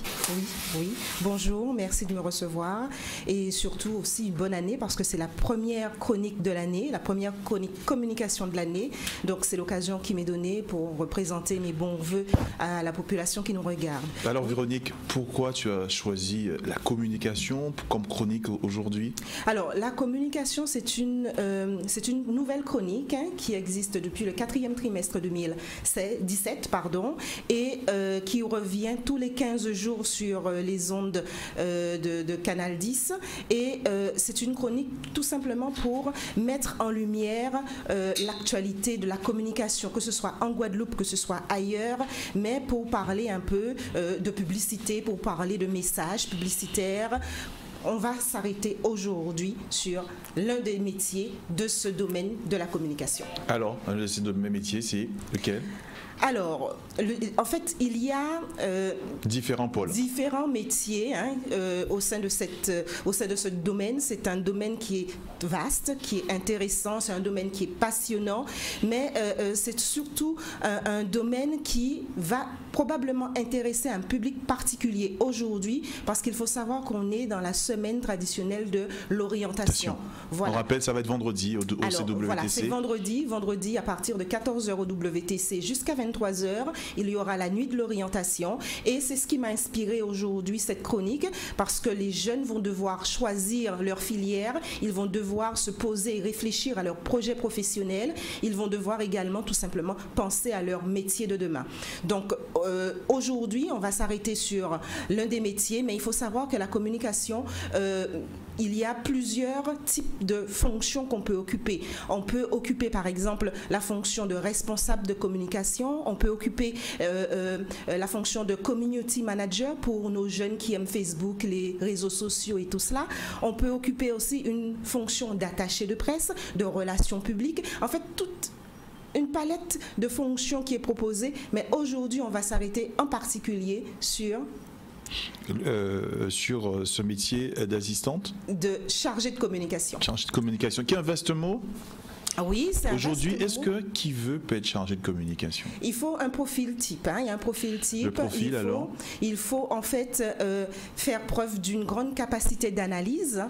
[SPEAKER 19] Bonjour, merci de me recevoir et surtout aussi une bonne année parce que c'est la première chronique de l'année, la première chronique communication de l'année. Donc c'est l'occasion qui m'est donnée pour représenter mes bons voeux à la population qui nous regarde. Alors Véronique, pourquoi tu as choisi la communication comme chronique aujourd'hui? Alors la communication, c'est une nouvelle chronique qui existe depuis le 4e trimestre 2017 et qui revient tous les 15 jours sur les ondes de Canal 10 et c'est une chronique tout simplement pour mettre en lumière l'actualité de la communication, que ce soit en Guadeloupe, que ce soit ailleurs, mais pour parler un peu de publicité, pour parler de messages publicitaires. On va s'arrêter aujourd'hui sur l'un des métiers de ce domaine de la communication. Alors, l'un de ces métiers, c'est lequel ? Alors, en fait, il y a
[SPEAKER 1] différents pôles,
[SPEAKER 19] différents métiers au sein de ce domaine. C'est un domaine qui est vaste, qui est intéressant, c'est un domaine qui est passionnant, mais c'est surtout un domaine qui va probablement intéresser un public particulier aujourd'hui, parce qu'il faut savoir qu'on est dans la semaine traditionnelle de l'orientation. Voilà.
[SPEAKER 1] On rappelle, ça va être vendredi au CWTC.
[SPEAKER 19] Voilà, c'est vendredi à partir de 14h au WTC jusqu'à 23h, il y aura la nuit de l'orientation, et c'est ce qui m'a inspiré aujourd'hui cette chronique, parce que les jeunes vont devoir choisir leur filière, ils vont devoir se poser et réfléchir à leur projet professionnel, ils vont devoir également tout simplement penser à leur métier de demain. Donc aujourd'hui, on va s'arrêter sur l'un des métiers, mais il faut savoir que la communication, il y a plusieurs types de fonctions qu'on peut occuper. On peut occuper par exemple la fonction de responsable de communication, on peut occuper la fonction de community manager pour nos jeunes qui aiment Facebook, les réseaux sociaux et tout cela. On peut occuper aussi une fonction d'attaché de presse, de relations publiques. En fait, toute une palette de fonctions qui est proposée, mais aujourd'hui, on va s'arrêter en particulier sur
[SPEAKER 1] ce métier d'assistante,
[SPEAKER 19] de chargée de communication.
[SPEAKER 1] Chargée de communication, qui est un vaste mot.
[SPEAKER 19] Oui, c'est
[SPEAKER 1] aujourd'hui, est-ce que qui veut peut être chargé de communication?
[SPEAKER 19] Il faut un profil type. Il y a un profil type.
[SPEAKER 1] Le profil,
[SPEAKER 19] il faut en fait faire preuve d'une grande capacité d'analyse,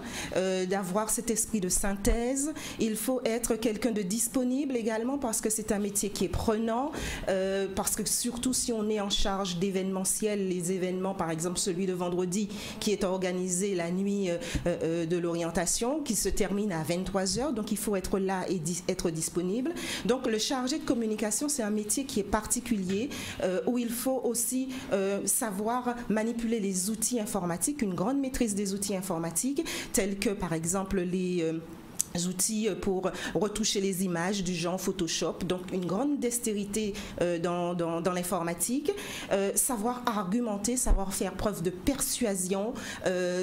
[SPEAKER 19] d'avoir cet esprit de synthèse. Il faut être quelqu'un de disponible également, parce que c'est un métier qui est prenant, parce que surtout si on est en charge d'événementiel, les événements, par exemple celui de vendredi qui est organisé la nuit de l'orientation, qui se termine à 23h, donc il faut être là et être disponible. Donc le chargé de communication, c'est un métier qui est particulier, où il faut aussi savoir manipuler les outils informatiques, une grande maîtrise des outils informatiques, tels que par exemple les outils pour retoucher les images du genre Photoshop, donc une grande dextérité dans l'informatique, savoir argumenter, savoir faire preuve de persuasion,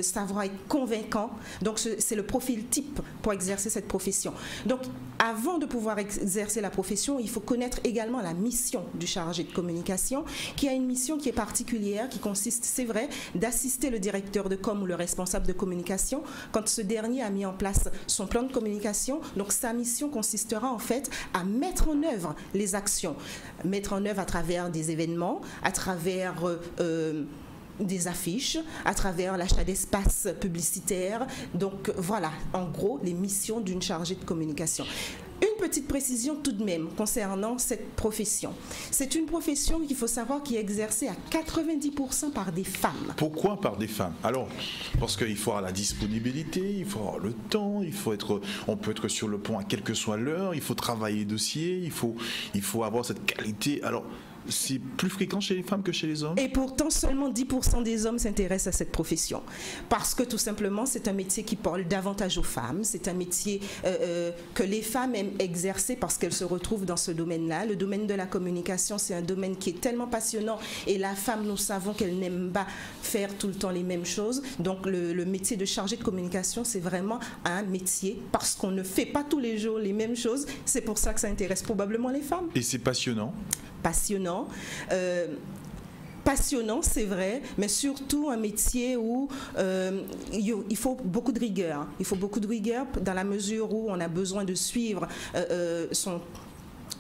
[SPEAKER 19] savoir être convaincant. Donc c'est le profil type pour exercer cette profession. Donc avant de pouvoir exercer la profession, il faut connaître également la mission du chargé de communication, qui a une mission qui est particulière, qui consiste, c'est vrai, d'assister le directeur de com ou le responsable de communication quand ce dernier a mis en place son plan de communication. Donc sa mission consistera en fait à mettre en œuvre les actions, mettre en œuvre à travers des événements, à travers des affiches, à travers l'achat d'espaces publicitaires. Donc voilà, en gros, les missions d'une chargée de communication. Une petite précision tout de même concernant cette profession. C'est une profession qu'il faut savoir qui est exercée à 90% par des femmes.
[SPEAKER 1] Pourquoi par des femmes? Alors, parce qu'il faut avoir la disponibilité, il faut avoir le temps, on peut être sur le pont à quelle que soit l'heure, il faut travailler le dossier, il faut avoir cette qualité. Alors, c'est plus fréquent chez les femmes que chez les hommes?
[SPEAKER 19] Et pourtant, seulement 10% des hommes s'intéressent à cette profession. Parce que tout simplement, c'est un métier qui parle davantage aux femmes. C'est un métier que les femmes aiment exercer parce qu'elles se retrouvent dans ce domaine-là. Le domaine de la communication, c'est un domaine qui est tellement passionnant. Et la femme, nous savons qu'elle n'aime pas faire tout le temps les mêmes choses. Donc, le métier de chargé de communication, c'est vraiment un métier parce qu'on ne fait pas tous les jours les mêmes choses. C'est pour ça que ça intéresse probablement les femmes.
[SPEAKER 1] Et c'est passionnant?
[SPEAKER 19] Passionnant. Passionnant, c'est vrai, mais surtout un métier où il faut beaucoup de rigueur. Il faut beaucoup de rigueur dans la mesure où on a besoin de suivre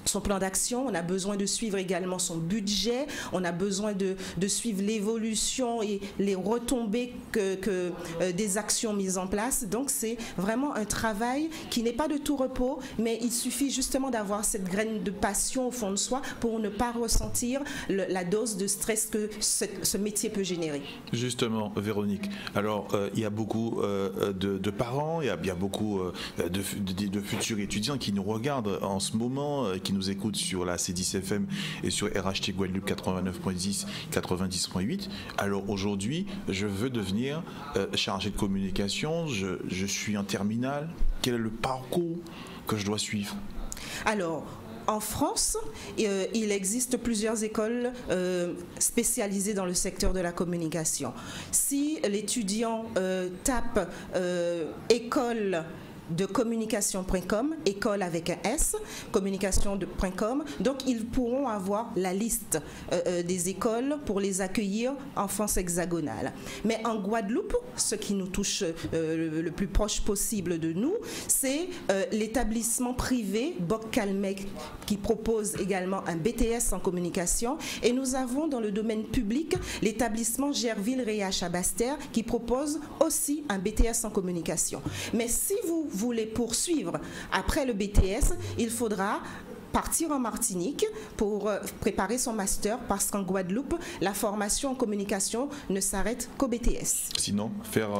[SPEAKER 19] son plan d'action, on a besoin de suivre également son budget, on a besoin de suivre l'évolution et les retombées que des actions mises en place. Donc c'est vraiment un travail qui n'est pas de tout repos, mais il suffit justement d'avoir cette graine de passion au fond de soi pour ne pas ressentir la dose de stress que ce métier peut générer.
[SPEAKER 1] Justement, Véronique, alors il y a beaucoup de parents, il y a bien beaucoup de futurs étudiants qui nous regardent en ce moment, qui nous écoutent sur la C10FM et sur RHT Guadeloupe 89.10, 90.8. Alors aujourd'hui, je veux devenir chargé de communication, je suis en terminale. Quel est le parcours que je dois suivre?
[SPEAKER 19] Alors, en France, il existe plusieurs écoles spécialisées dans le secteur de la communication. Si l'étudiant tape école de communication.com, école avec un S, communication.com. Donc, ils pourront avoir la liste des écoles pour les accueillir en France hexagonale. Mais en Guadeloupe, ce qui nous touche le plus proche possible de nous, c'est l'établissement privé Boc-Calmec qui propose également un BTS en communication. Et nous avons dans le domaine public l'établissement Gerville-Réache à Basse-Terre qui propose aussi un BTS en communication. Mais si vous voulez poursuivre après le BTS, il faudra partir en Martinique pour préparer son master parce qu'en Guadeloupe, la formation en communication ne s'arrête qu'au BTS.
[SPEAKER 1] Sinon,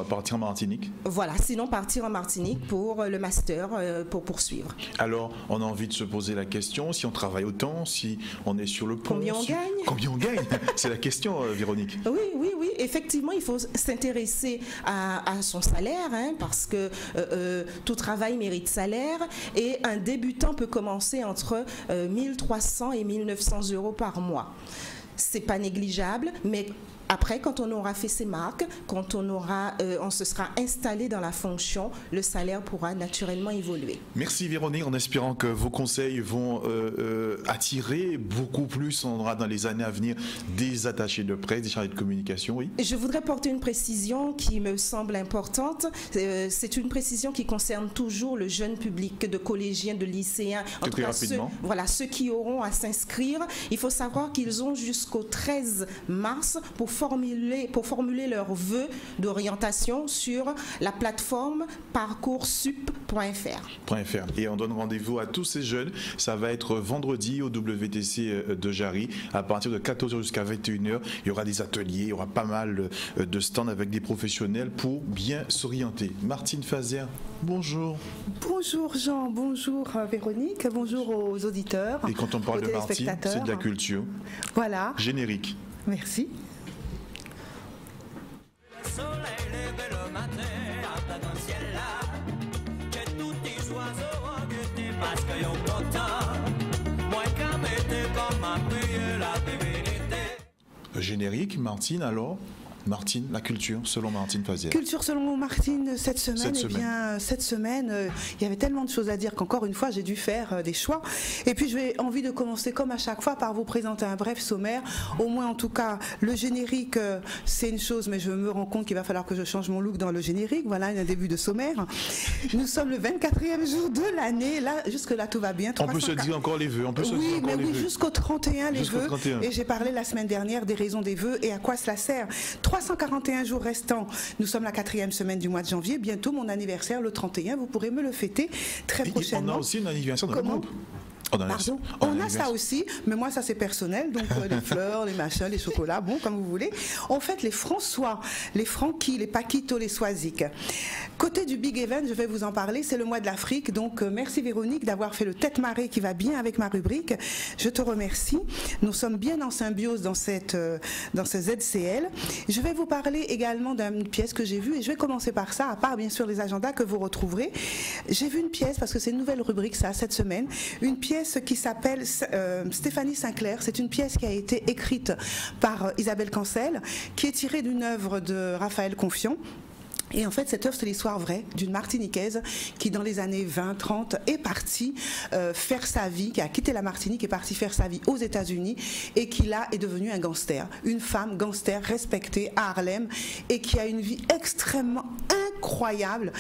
[SPEAKER 1] partir en Martinique?
[SPEAKER 19] Voilà, sinon partir en Martinique pour le master, pour poursuivre.
[SPEAKER 1] Alors, on a envie de se poser la question, si on travaille autant, si on est sur le pont...
[SPEAKER 19] Combien on gagne?
[SPEAKER 1] Combien on gagne? C'est la question, Véronique.
[SPEAKER 19] Oui, effectivement, il faut s'intéresser à son salaire, hein, parce que tout travail mérite salaire, et un débutant peut commencer entre 1300 et 1900 euros par mois. C'est pas négligeable, mais après, quand on aura fait ses marques, quand on se sera installé dans la fonction, le salaire pourra naturellement évoluer.
[SPEAKER 1] Merci Véronique, en espérant que vos conseils vont attirer beaucoup plus, on aura dans les années à venir des attachés de presse, des chargés de communication, oui.
[SPEAKER 19] Je voudrais porter une précision qui me semble importante. C'est une précision qui concerne toujours le jeune public de collégiens, de lycéens. En tout cas, ceux qui auront à s'inscrire. Il faut savoir qu'ils ont jusqu'au 13 mars pour formuler leurs vœux d'orientation sur la plateforme parcoursup.fr.
[SPEAKER 1] Et on donne rendez-vous à tous ces jeunes. Ça va être vendredi au WTC de Jarry à partir de 14h jusqu'à 21h. Il y aura des ateliers, il y aura pas mal de stands avec des professionnels pour bien s'orienter. Martine Fazer, bonjour.
[SPEAKER 20] Bonjour Jean, bonjour Véronique, bonjour aux auditeurs.
[SPEAKER 1] Et quand on parle de Martine, c'est de la culture.
[SPEAKER 20] Voilà.
[SPEAKER 1] Générique.
[SPEAKER 20] Merci.
[SPEAKER 21] Le soleil lève le matin à plat dans le ciel là, que tous les oiseaux ont guetté parce qu'ils ont content. Moi quand m'était comme ma prière la vérité.
[SPEAKER 1] Générique, Martine alors? Martine, la culture, selon Martine Fazière.
[SPEAKER 20] Culture selon Martine, cette semaine, il y avait tellement de choses à dire qu'encore une fois, j'ai dû faire des choix. Et puis, j'ai envie de commencer, comme à chaque fois, par vous présenter un bref sommaire. Au moins, en tout cas, le générique, c'est une chose, mais je me rends compte qu'il va falloir que je change mon look dans le générique. Voilà, un début de sommaire. Nous sommes le 24e jour de l'année. Là, jusque-là, tout va bien.
[SPEAKER 1] On peut se dire encore les vœux.
[SPEAKER 20] Oui, jusqu'au 31, les vœux. Et j'ai parlé la semaine dernière des raisons des vœux et à quoi cela sert. 341 jours restants. Nous sommes la 4e semaine du mois de janvier. Bientôt mon anniversaire, le 31. Vous pourrez me le fêter très prochainement.
[SPEAKER 1] On a aussi un anniversaire dans le groupe.
[SPEAKER 20] Pardon, on a ça aussi, mais moi ça c'est personnel, donc les fleurs, les machins, les chocolats, bon comme vous voulez. On fête les François, les Franquis, les Paquito, les Soisic. Côté du Big Event, je vais vous en parler, c'est le mois de l'Afrique, donc merci Véronique d'avoir fait le tête-marée qui va bien avec ma rubrique. Je te remercie. Nous sommes bien en symbiose dans ce ZCL. Je vais vous parler également d'une pièce que j'ai vue et je vais commencer par ça, à part bien sûr les agendas que vous retrouverez. J'ai vu une pièce, parce que c'est une nouvelle rubrique ça, cette semaine, une pièce qui s'appelle Stéphanie Sinclair. C'est une pièce qui a été écrite par Isabelle Cancel, qui est tirée d'une œuvre de Raphaël Confiant. Et en fait, cette œuvre, c'est l'histoire vraie d'une Martiniquaise qui, dans les années 20-30, est partie faire sa vie, qui a quitté la Martinique, est partie faire sa vie aux États-Unis et qui, là, est devenue un gangster. Une femme gangster respectée à Harlem et qui a une vie extrêmement incroyable.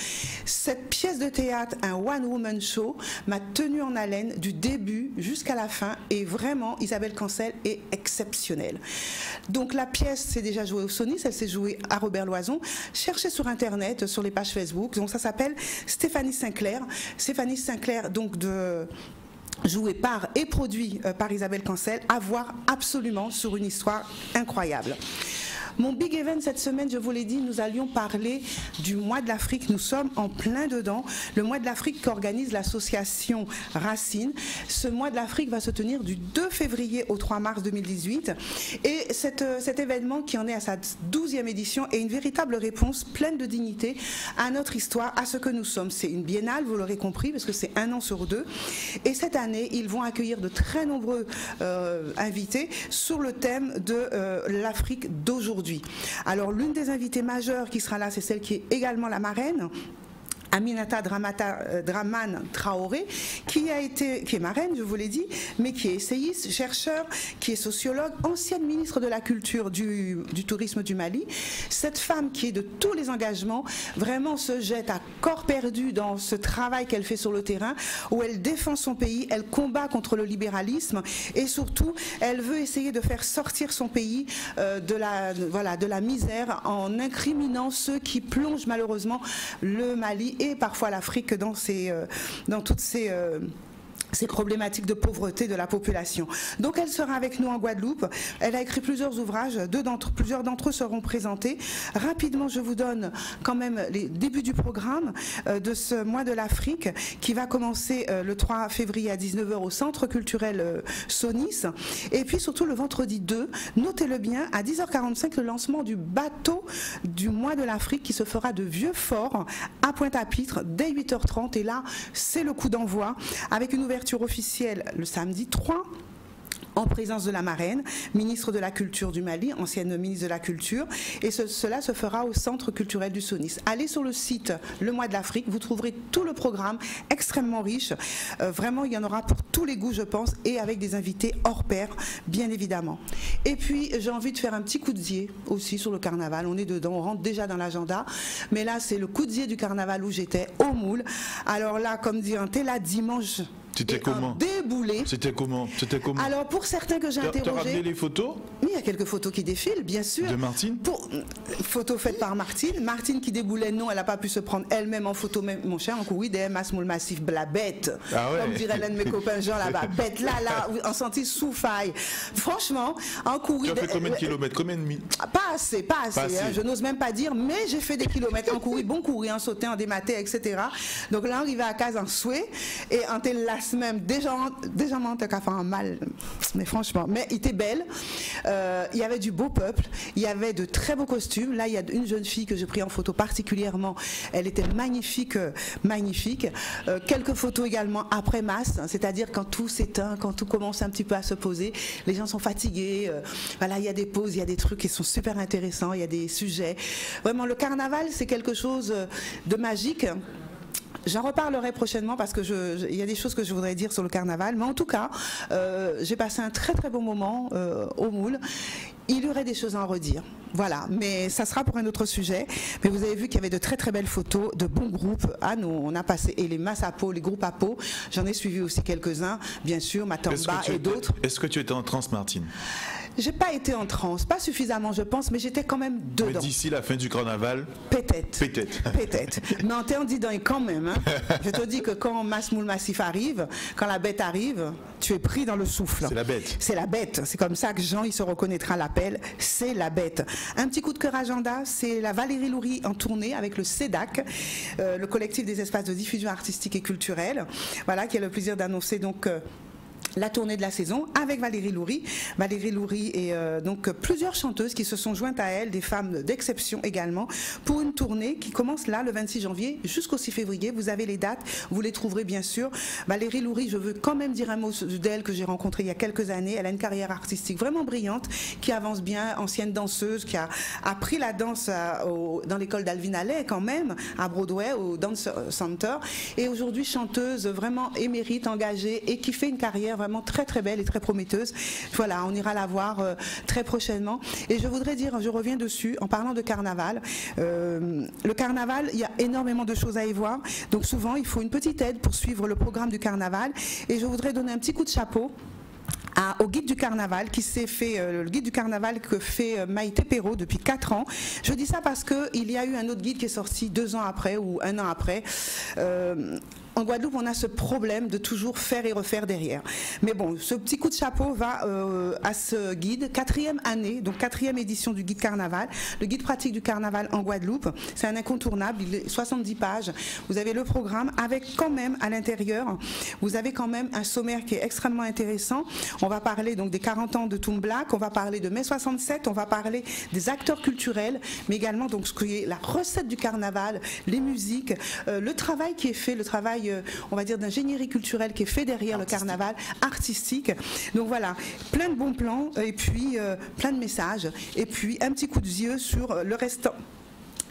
[SPEAKER 20] Cette pièce de théâtre, un one-woman show, m'a tenue en haleine du début jusqu'à la fin et vraiment, Isabelle Cancel est exceptionnelle. Donc la pièce s'est déjà jouée au Sonis, elle s'est jouée à Robert Loison. Cherchez sur Internet, sur les pages Facebook. Donc ça s'appelle Stéphanie Sinclair. Stéphanie Sinclair, donc joué par et produit par Isabelle Cancel, à voir absolument sur une histoire incroyable. Mon big event cette semaine, je vous l'ai dit, nous allions parler du mois de l'Afrique. Nous sommes en plein dedans. Le mois de l'Afrique qu'organise l'association Racine. Ce mois de l'Afrique va se tenir du 2 février au 3 mars 2018. Et cet événement qui en est à sa 12e édition est une véritable réponse pleine de dignité à notre histoire, à ce que nous sommes. C'est une biennale, vous l'aurez compris, parce que c'est 1 an sur 2. Et cette année, ils vont accueillir de très nombreux invités sur le thème de l'Afrique d'aujourd'hui. Alors l'une des invitées majeures qui sera là, c'est celle qui est également la marraine. Aminata Dramane Traoré, qui est marraine, je vous l'ai dit, mais qui est essayiste, chercheur, qui est sociologue, ancienne ministre de la Culture, du Tourisme du Mali. Cette femme qui est de tous les engagements, vraiment se jette à corps perdu dans ce travail qu'elle fait sur le terrain, où elle défend son pays, elle combat contre le libéralisme et surtout, elle veut essayer de faire sortir son pays de la misère en incriminant ceux qui plongent malheureusement le Mali et parfois l'Afrique dans toutes ces problématiques de pauvreté de la population. Donc elle sera avec nous en Guadeloupe. Elle a écrit plusieurs ouvrages, plusieurs d'entre eux seront présentés. Rapidement, je vous donne quand même les débuts du programme de ce mois de l'Afrique qui va commencer le 3 février à 19h au Centre culturel Sonis. Et puis surtout le vendredi 2, notez-le bien, à 10h45, le lancement du bateau du mois de l'Afrique qui se fera de Vieux-Fort à Pointe-à-Pitre dès 8h30. Et là, c'est le coup d'envoi avec une ouverture officielle le samedi 3 en présence de la marraine, ministre de la Culture du Mali, ancienne ministre de la Culture, et cela se fera au Centre culturel du Sonis. Allez sur le site Le Mois de l'Afrique, vous trouverez tout le programme extrêmement riche. Vraiment, il y en aura pour tous les goûts, je pense, et avec des invités hors pair, bien évidemment. Et puis, j'ai envie de faire un petit coup de zier aussi sur le carnaval. On est dedans, on rentre déjà dans l'agenda, mais là, c'est le coup de zier du carnaval où j'étais, au Moule. Alors là, comme dit un thé, là, dimanche,
[SPEAKER 1] c'était comment?
[SPEAKER 20] Déboulé.
[SPEAKER 1] C'était comment?
[SPEAKER 20] Alors pour certains que j'ai interrogés...
[SPEAKER 1] Tu as ramené les photos?
[SPEAKER 20] Oui, il y a quelques photos qui défilent, bien sûr.
[SPEAKER 1] De Martine?
[SPEAKER 20] Photos faites par Martine. Martine qui déboulait, non, elle n'a pas pu se prendre elle-même en photo, mais mon cher, en couille, des Masmoul Massif, la bête.
[SPEAKER 1] Ah ouais.
[SPEAKER 20] Comme dirait l'un de mes copains, Jean là-bas, bête, là, en senti sous faille. Franchement, en couille...
[SPEAKER 1] Tu as fait combien de kilomètres? Combien de milles?
[SPEAKER 20] Pas assez. Hein, je n'ose même pas dire, mais j'ai fait des kilomètres en couille, bon courir, en sauter, en dématé, etc. Donc là, on arrive à case en souhait, et en télasse même, déjà on t'a fait un mal, mais franchement, mais il était belle. Il y avait du beau peuple, il y avait de très beaux costumes. Là, il y a une jeune fille que j'ai pris en photo particulièrement. Elle était magnifique, magnifique. Quelques photos également après masse, c'est-à-dire quand tout s'éteint, quand tout commence un petit peu à se poser. Les gens sont fatigués. Voilà, il y a des pauses, il y a des trucs qui sont super intéressants, il y a des sujets. Vraiment, le carnaval, c'est quelque chose de magique. J'en reparlerai prochainement parce que il y a des choses que je voudrais dire sur le carnaval. Mais en tout cas, j'ai passé un très très bon moment au Moule. Il y aurait des choses à en redire. Voilà, mais ça sera pour un autre sujet. Mais vous avez vu qu'il y avait de très très belles photos, de bons groupes. Ah, nous, on a passé, et les masses à peau, les groupes à peau. J'en ai suivi aussi quelques-uns, bien sûr, Matamba et d'autres.
[SPEAKER 1] Est-ce que tu étais en transe, Martine?
[SPEAKER 20] J'ai pas été en transe, pas suffisamment je pense, mais j'étais quand même dedans.
[SPEAKER 1] Mais d'ici la fin du carnaval?
[SPEAKER 20] Peut-être.
[SPEAKER 1] Peut-être.
[SPEAKER 20] Mais en termes d'idées quand même, hein. Je te dis que quand Masmoul Massif arrive, quand la bête arrive, tu es pris dans le souffle.
[SPEAKER 1] C'est la bête.
[SPEAKER 20] C'est la bête. C'est comme ça que Jean, il se reconnaîtra l'appel. C'est la bête. Un petit coup de cœur agenda, c'est la Valérie Loury en tournée avec le CEDAC, le collectif des espaces de diffusion artistique et culturelle. Voilà, qui a le plaisir d'annoncer donc... la tournée de la saison avec Valérie Loury. Valérie Loury et donc plusieurs chanteuses qui se sont jointes à elle, des femmes d'exception également, pour une tournée qui commence là le 26 janvier jusqu'au 6 février. Vous avez les dates, vous les trouverez bien sûr. Valérie Loury, je veux quand même dire un mot d'elle que j'ai rencontrée il y a quelques années. Elle a une carrière artistique vraiment brillante, qui avance bien, ancienne danseuse, qui a appris la danse dans l'école d'Alvin Allais quand même, à Broadway, au Dance Center, et aujourd'hui chanteuse vraiment émérite, engagée, et qui fait une carrière vraiment très très belle et très prometteuse. Voilà, on ira la voir très prochainement. Et je voudrais dire, je reviens dessus en parlant de carnaval. Le carnaval, il y a énormément de choses à y voir. Donc souvent, il faut une petite aide pour suivre le programme du carnaval. Et je voudrais donner un petit coup de chapeau au guide du carnaval qui s'est fait, le guide du carnaval que fait Maïté Perrault depuis 4 ans. Je dis ça parce qu'il y a eu un autre guide qui est sorti 2 ans après ou 1 an après. En Guadeloupe, on a ce problème de toujours faire et refaire derrière. Mais bon, ce petit coup de chapeau va à ce guide, 4e année, donc 4e édition du guide carnaval. Le guide pratique du carnaval en Guadeloupe, c'est un incontournable, il est 70 pages. Vous avez le programme avec quand même à l'intérieur, vous avez quand même un sommaire qui est extrêmement intéressant. On va parler donc des 40 ans de Toon Black, on va parler de mai 67, on va parler des acteurs culturels, mais également donc ce qui est la recette du carnaval, les musiques, le travail qui est fait, le travail on va dire d'ingénierie culturelle qui est fait derrière le carnaval artistique. Donc voilà, plein de bons plans et puis plein de messages et puis un petit coup de yeux sur le restant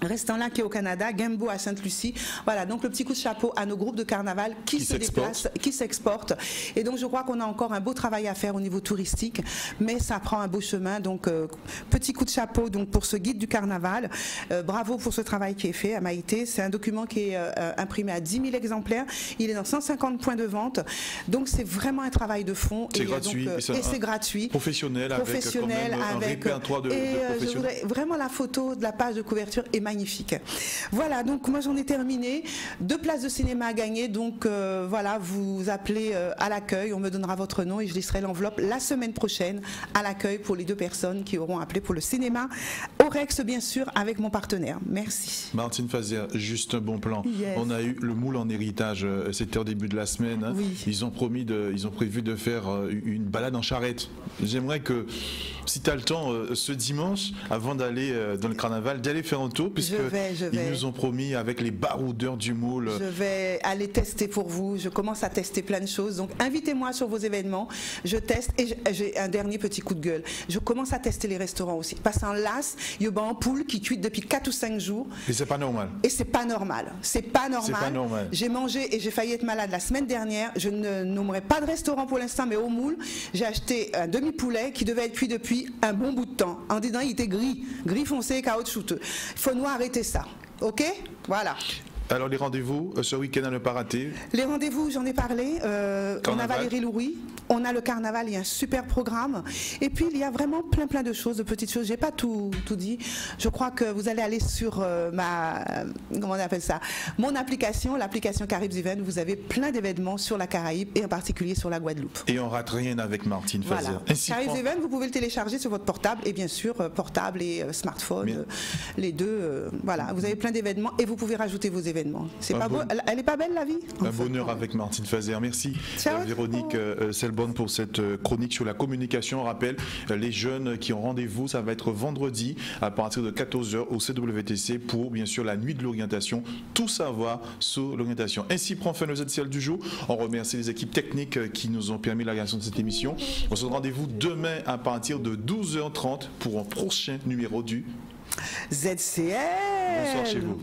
[SPEAKER 20] Restant là qui est au Canada, Gembo à Sainte-Lucie. Voilà, donc le petit coup de chapeau à nos groupes de carnaval qui se déplacent, qui s'exportent. Et donc je crois qu'on a encore un beau travail à faire au niveau touristique, mais ça prend un beau chemin. Donc petit coup de chapeau donc pour ce guide du carnaval. Bravo pour ce travail qui est fait à Maïté. C'est un document qui est imprimé à 10 000 exemplaires. Il est dans 150 points de vente. Donc c'est vraiment un travail de fond.
[SPEAKER 1] C'est gratuit.
[SPEAKER 20] Et c'est gratuit.
[SPEAKER 1] Professionnel avec quand même un répertoire de professionnels.
[SPEAKER 20] Je voudrais vraiment la photo de la page de couverture est magnifique. Voilà, donc moi j'en ai terminé. 2 places de cinéma à gagner. Donc voilà, vous appelez à l'accueil. On me donnera votre nom et je laisserai l'enveloppe la semaine prochaine à l'accueil pour les 2 personnes qui auront appelé pour le cinéma. Au Rex, bien sûr, avec mon partenaire. Merci.
[SPEAKER 1] Martine Fazer, juste un bon plan.
[SPEAKER 20] Yes.
[SPEAKER 1] On a eu le moule en héritage, c'était au début de la semaine. Hein.
[SPEAKER 20] Oui.
[SPEAKER 1] Ils ont prévu de faire une balade en charrette. J'aimerais que, si tu as le temps, ce dimanche, avant d'aller dans le carnaval, d'aller faire un tour, puisque ils nous ont promis avec les baroudeurs du moule.
[SPEAKER 20] Je vais aller tester pour vous. Je commence à tester plein de choses. Donc invitez-moi sur vos événements. Je teste et j'ai un dernier petit coup de gueule. Je commence à tester les restaurants aussi. Parce qu'en las, il y a un poule qui cuit depuis 4 ou 5 jours.
[SPEAKER 1] Et c'est pas normal.
[SPEAKER 20] Et c'est pas normal. C'est pas normal.
[SPEAKER 1] C'est pas normal.
[SPEAKER 20] J'ai mangé et j'ai failli être malade la semaine dernière. Je ne nommerai pas de restaurant pour l'instant, mais au moule, j'ai acheté un demi-poulet qui devait être cuit depuis un bon bout de temps. En disant il était gris foncé, caoutchouteux. Il faut nous arrêter ça. Ok? Voilà.
[SPEAKER 1] Alors les rendez-vous ce week-end à ne pas rater.
[SPEAKER 20] Les rendez-vous, j'en ai parlé. On a Valérie Louis, on a le carnaval, il y a un super programme. Et puis il y a vraiment plein de choses, de petites choses. J'ai pas tout dit. Je crois que vous allez aller sur comment on appelle ça, mon application, l'application Caribes Event. Vous avez plein d'événements sur la Caraïbe et en particulier sur la Guadeloupe.
[SPEAKER 1] Et on rate rien avec Martine Fazer.
[SPEAKER 20] Voilà. Caribes Event, vous pouvez le télécharger sur votre portable et bien sûr portable et smartphone, les deux. Voilà, vous avez plein d'événements et vous pouvez rajouter vos événements. C'est pas beau. Elle est pas belle la vie?
[SPEAKER 1] Un bonheur avec Martine Fazer. Merci Véronique Selbonne pour cette chronique sur la communication. On rappelle les jeunes qui ont rendez-vous, ça va être vendredi à partir de 14h au CWTC pour bien sûr la nuit de l'orientation. Tout savoir sur l'orientation. Ainsi prend fin le ZCL du jour. On remercie les équipes techniques qui nous ont permis la réalisation de cette émission. On se donne rendez-vous demain à partir de 12h30 pour un prochain numéro du
[SPEAKER 20] ZCL.
[SPEAKER 1] Bonsoir chez vous.